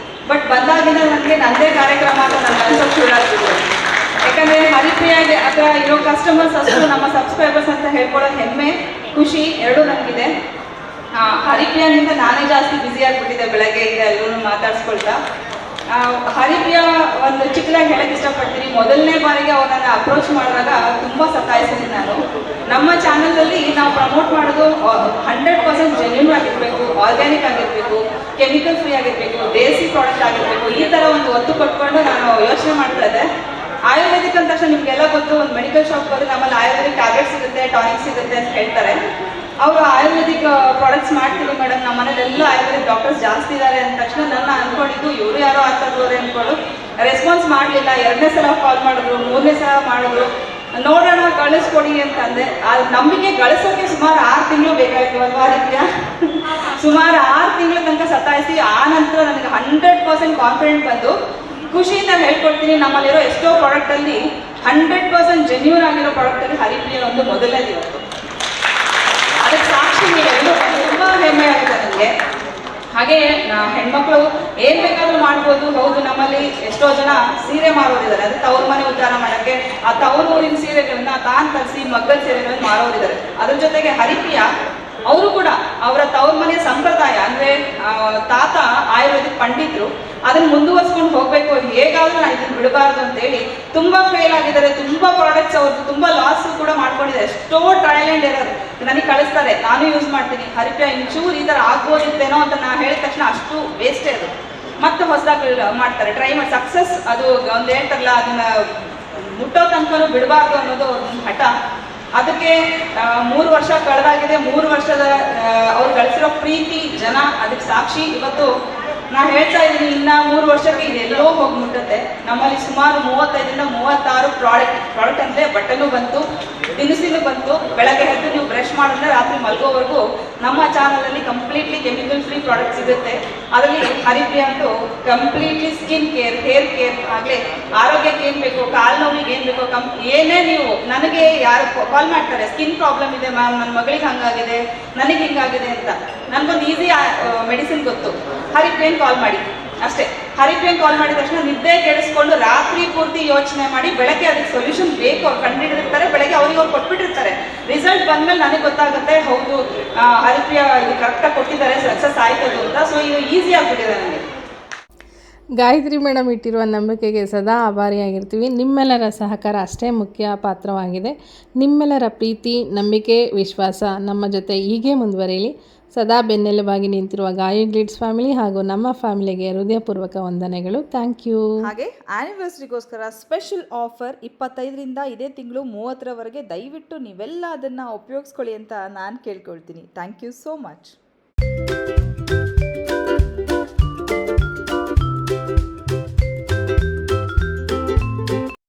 ಬಟ್ ಬಂದಾಗಿಂದ ನನಗೆ ನನ್ನದೇ ಕಾರ್ಯಕ್ರಮ ಅಂತ ನನ್ನ ಅನ್ಸೋಕೆ ಶುರುವಾಗ್ತಿದೆ. ಯಾಕಂದರೆ ಹರಿಪ್ರಿಯಾಗೆ ಹತ್ರ ಇರೋ ಕಸ್ಟಮರ್ಸ್ ಅಷ್ಟು ನಮ್ಮ ಸಬ್ಸ್ಕ್ರೈಬರ್ಸ್ ಅಂತ ಹೇಳ್ಕೊಳ್ಳೋ ಹೆಮ್ಮೆ, ಖುಷಿ ಎರಡೂ ನನಗಿದೆ. ಹರಿಪ್ರಿಯಾನಿಂದ ನಾನೇ ಜಾಸ್ತಿ ಬ್ಯುಸಿ ಆಗಿಬಿಟ್ಟಿದ್ದೆ ಬೆಳಗ್ಗೆ ಈಗ ಎಲ್ಲರೂ ಮಾತಾಡ್ಸ್ಕೊಳ್ತಾ. ಹರಿಪ್ರಿಯಾ ಒಂದು ಚಿಕ್ಕದಾಗಿ ಹೇಳಕ್ಕೆ ಇಷ್ಟಪಡ್ತೀನಿ. ಮೊದಲನೇ ಬಾರಿಗೆ ಅವ್ರನ್ನ ಅಪ್ರೋಚ್ ಮಾಡಿದಾಗ ತುಂಬ ಸತಾಯಿಸಿದ್ದೀನಿ ನಾನು. ನಮ್ಮ ಚಾನಲಲ್ಲಿ ನಾವು ಪ್ರಮೋಟ್ ಮಾಡೋದು 100% ಜೆನ್ಯೂನ್ ಆಗಿರಬೇಕು, ಆರ್ಗ್ಯಾನಿಕ್ ಆಗಿರಬೇಕು, ಕೆಮಿಕಲ್ ಫ್ರೀ ಆಗಿರಬೇಕು, ದೇಸಿ ಪ್ರಾಡಕ್ಟ್ ಆಗಿರಬೇಕು, ಈ ಥರ ಒಂದು ಒತ್ತು ಕೊಟ್ಕೊಂಡು ನಾನು ಯೋಚನೆ ಮಾಡ್ತಾ ಇದ್ದೆ. ಆಯುರ್ವೇದಿಕ್ ಅಂದ ತಕ್ಷಣ ನಿಮಗೆಲ್ಲ ಗೊತ್ತು, ಒಂದು ಮೆಡಿಕಲ್ ಶಾಪ್ ಹೋದ್ರೆ ನಮ್ಮಲ್ಲಿ ಆಯುರ್ವೇದಿಕ್ ಟ್ಯಾಬ್ಲೆಟ್ ಸಿಗುತ್ತೆ, ಟಾನಿಕ್ ಸಿಗುತ್ತೆ ಅಂತ ಹೇಳ್ತಾರೆ. ಅವರು ಆಯುರ್ವೇದಿಕ್ ಪ್ರಾಡಕ್ಟ್ಸ್ ಮಾಡ್ತೀನಿ ಮೇಡಮ್, ನಮ್ಮ ಮನೇಲೆಲ್ಲ ಆಯುರ್ವೇದಿಕ್ ಡಾಕ್ಟರ್ಸ್ ಜಾಸ್ತಿ ಇದ್ದಾರೆ ಅಂದ ತಕ್ಷಣ ನನ್ನ ಅಂದ್ಕೊಂಡಿದ್ದು ಇವರು ಯಾರೋ ಆಗ್ತದವ್ರೆ ಅಂದ್ಕೊಂಡು ರೆಸ್ಪಾನ್ಸ್ ಮಾಡಲಿಲ್ಲ. 2ನೇ ಸಲ ಕಾಲ್ ಮಾಡಿದ್ರು, 3ನೇ ಸಲ ಮಾಡಿದ್ರು. ನೋಡೋಣ ಕಳಿಸ್ಕೊಡಿ ಅಂತಂದೆ. ಆ ನಂಬಿಕೆ ಗಳಿಸೋಕೆ ಸುಮಾರು 6 ತಿಂಗಳು ಬೇಕಾಯಿತು ಅಲ್ವಾ ರೀತಿಯ ಸುಮಾರು 6 ತಿಂಗಳ ತನಕ ಸತಾಯಿಸಿ ಆ ನಂತರ ನನಗೆ 100% ಕಾನ್ಫಿಡೆಂಟ್ ಬಂದು ಖುಷಿಯಿಂದ ಹೇಳ್ಕೊಡ್ತೀನಿ. ನಮ್ಮಲ್ಲಿರೋ ಎಷ್ಟೋ ಪ್ರಾಡಕ್ಟಲ್ಲಿ 100% ಜೆನ್ಯೂನ್ ಆಗಿರೋ ಪ್ರಾಡಕ್ಟಲ್ಲಿ ಹರಿಪ್ರಿಯ ಒಂದು ಮೊದಲನೇದು ಇವತ್ತು. ಅದಕ್ಕೆ ಸಾಕ್ಷಿ ನೀವೆಲ್ಲರೂ ತುಂಬ ಹೆಮ್ಮೆ ಆಗುತ್ತೆ ನನಗೆ. ಹಾಗೆ ಹೆಣ್ಮಕ್ಳು ಏನು ಬೇಕಾದರೂ ಮಾಡ್ಬೋದು. ಹೌದು, ನಮ್ಮಲ್ಲಿ ಎಷ್ಟೋ ಜನ ಸೀರೆ ಮಾರೋರಿದ್ದಾರೆ, ಅಂದರೆ ತವ್ರ ಮನೆ ಉದ್ಧಾರ ಮಾಡೋಕ್ಕೆ ಆ ತವ್ರ ಊರಿನ ಸೀರೆಗಳನ್ನ ತಾನು ತರಿಸಿ ಮಗ್ಗದ ಸೀರೆಗಳನ್ನ ಮಾರೋರಿದ್ದಾರೆ. ಅದ್ರ ಜೊತೆಗೆ ಹರಿಪ್ರಿಯ ಅವರು ಕೂಡ ಅವರ ತವ್ರ ಮನೆ ಸಂಪ್ರದಾಯ, ಅಂದರೆ ತಾತ ಆಯುರ್ವೇದಿಕ್ ಪಂಡಿತರು, ಅದನ್ನು ಮುಂದುವರ್ಸ್ಕೊಂಡು ಹೋಗಬೇಕು, ಹೇಗಾದರೂ ನಾನು ಇದನ್ನು ಬಿಡಬಾರ್ದು ಅಂತೇಳಿ ತುಂಬ ಫೇಲ್ ಆಗಿದ್ದಾರೆ. ತುಂಬ ಪ್ರಾಡಕ್ಟ್ಸ್ ಅವ್ರದ್ದು ತುಂಬ ಲಾಸ್ ಕೂಡ ಮಾಡ್ಕೊಂಡಿದ್ದಾರೆ. ಎಷ್ಟೋ ಟ್ರಯಲ್ ಆ್ಯಂಡ್ ಎರರ್ ನನಗೆ ಕಳಿಸ್ತಾರೆ, ನಾನು ಯೂಸ್ ಮಾಡ್ತೀನಿ. ಹರಿಪ್ರಿಯ ಇಂಚೂರು ಈ ಥರ ಆಗ್ಬೋದಿತ್ತೇನೋ ಅಂತ ನಾನು ಹೇಳಿದ ತಕ್ಷಣ ಅಷ್ಟು ವೇಸ್ಟೇ ಅದು. ಮತ್ತೆ ಹೊಸದಾಗಿ ಮಾಡ್ತಾರೆ, ಟ್ರೈ ಮಾಡಿ ಸಕ್ಸಸ್. ಅದು ಒಂದು ಹೇಳ್ತಾರಲ್ಲ, ಅದನ್ನು ಮುಟ್ಟೋ ತನಕನೂ ಬಿಡಬಾರ್ದು ಅನ್ನೋದು ಒಂದು ಹಠ. ಅದಕ್ಕೆ 3 ವರ್ಷ ಕಳೆದಾಗಿದೆ. 3 ವರ್ಷದ ಅವ್ರು ಗಳಿಸಿರೋ ಪ್ರೀತಿ ಜನ ಅದಕ್ಕೆ ಸಾಕ್ಷಿ. ಇವತ್ತು ನಾನು ಹೇಳ್ತಾ ಇದ್ದೀನಿ, ಇನ್ನು 3 ವರ್ಷಕ್ಕೆ ಇದೆಲ್ಲೋ ಹೋಗಿ ಮುಟ್ಟುತ್ತೆ. ನಮ್ಮಲ್ಲಿ ಸುಮಾರು 35ರಿಂದ 36 ಪ್ರಾಡಕ್ಟ್ ಅಂದರೆ ಬಟ್ಟೆನೂ ಬಂತು, ತಿನಿಸಿನೂ ಬಂತು. ಬೆಳಗ್ಗೆ ಎದ್ದು ನೀವು ಬ್ರಷ್ ಮಾಡಿದ್ರೆ ರಾತ್ರಿ ಮಲ್ಗೋವರೆಗೂ ನಮ್ಮ ಚಾನಲಲ್ಲಿ ಕಂಪ್ಲೀಟ್ಲಿ ಕೆಮಿಕಲ್ ಫ್ರೀ ಪ್ರಾಡಕ್ಟ್ ಸಿಗುತ್ತೆ. ಅದರಲ್ಲಿ ಹರಿಪ್ರಿಯ ಅಂತೂ completely skin care, hair care ಆಗಲಿ, ಆರೋಗ್ಯಕ್ಕೆ ಏನು ಬೇಕು, ಕಾಲು ನೋವಿಗೆ ಏನು ಬೇಕೋ ಏನೇ ನೀವು ನನಗೆ ಯಾರು ಕಾಲ್ ಮಾಡ್ತಾರೆ, ಸ್ಕಿನ್ ಪ್ರಾಬ್ಲಮ್ ಇದೆ ಮ್ಯಾಮ್, ನನ್ನ ಮಗಳಿಗೆ ಹಂಗಾಗಿದೆ, ನನಗೆ ಹಿಂಗಾಗಿದೆ ಅಂತ. ನನಗೊಂದು ಈಸಿ ಮೆಡಿಸಿನ್ ಗೊತ್ತು, ಹರಿಪ್ರಿಯನ್ ಕಾಲ್ ಮಾಡಿ ಅಷ್ಟೇ. ಹರಿಪ್ರಿಯನ್ ಕಾಲ್ ಮಾಡಿದ ತಕ್ಷಣ ನಿದ್ದೆ ಕೆಡಿಸ್ಕೊಂಡು ರಾತ್ರಿ ಪೂರ್ತಿ ಯೋಚನೆ ಮಾಡಿ ಬೆಳಗ್ಗೆ ಅದಕ್ಕೆ ಸೊಲ್ಯೂಷನ್ ಬೇಕು ಅವ್ರು ಕಂಡುಹಿಡಿದಿರ್ತಾರೆ. ಬೆಳಗ್ಗೆ ಅವ್ರಿಗೆ ಅವ್ರು ಕೊಟ್ಬಿಟ್ಟಿರ್ತಾರೆ. ರಿಸಲ್ಟ್ ಬಂದಮೇಲೆ ನನಗೆ ಗೊತ್ತಾಗುತ್ತೆ, ಹೌದು ಹರಿಪ್ರಿಯ ಇದು ಕರೆಕ್ಟಾಗಿ ಕೊಟ್ಟಿದ್ದಾರೆ, ಸಕ್ಸಸ್ ಆಯ್ತದು ಅಂತ. ಸೊ ಇದು ಈಸಿ ಆಗಿಬಿಟ್ಟಿದೆ ನನಗೆ. ಗಾಯತ್ರಿ ಮೇಡಮ್ ಇಟ್ಟಿರುವ ನಂಬಿಕೆಗೆ ಸದಾ ಆಭಾರಿಯಾಗಿರ್ತೀವಿ. ನಿಮ್ಮೆಲ್ಲರ ಸಹಕಾರ ಅಷ್ಟೇ ಮುಖ್ಯ ಪಾತ್ರವಾಗಿದೆ. ನಿಮ್ಮೆಲ್ಲರ ಪ್ರೀತಿ, ನಂಬಿಕೆ, ವಿಶ್ವಾಸ ನಮ್ಮ ಜೊತೆ ಹೀಗೆ ಮುಂದುವರಿಯಲಿ. ಸದಾ ಬೆನ್ನೆಲುಬಾಗಿ ನಿಂತಿರುವ ಗಾಯು ಗ್ಲಿಟ್ಸ್ ಫ್ಯಾಮಿಲಿ ಹಾಗೂ ನಮ್ಮ ಫ್ಯಾಮಿಲಿಗೆ ಹೃದಯಪೂರ್ವಕ ವಂದನೆಗಳು. Thank you. ಹಾಗೆ ಆ್ಯನಿವರ್ಸರಿಗೋಸ್ಕರ ಸ್ಪೆಷಲ್ ಆಫರ್ 25ರಿಂದ ಇದೇ ತಿಂಗಳು 30ರವರೆಗೆ. ದಯವಿಟ್ಟು ನೀವೆಲ್ಲ ಅದನ್ನು ಉಪಯೋಗಿಸ್ಕೊಳ್ಳಿ ಅಂತ ನಾನು ಕೇಳ್ಕೊಳ್ತೀನಿ. Thank you so much.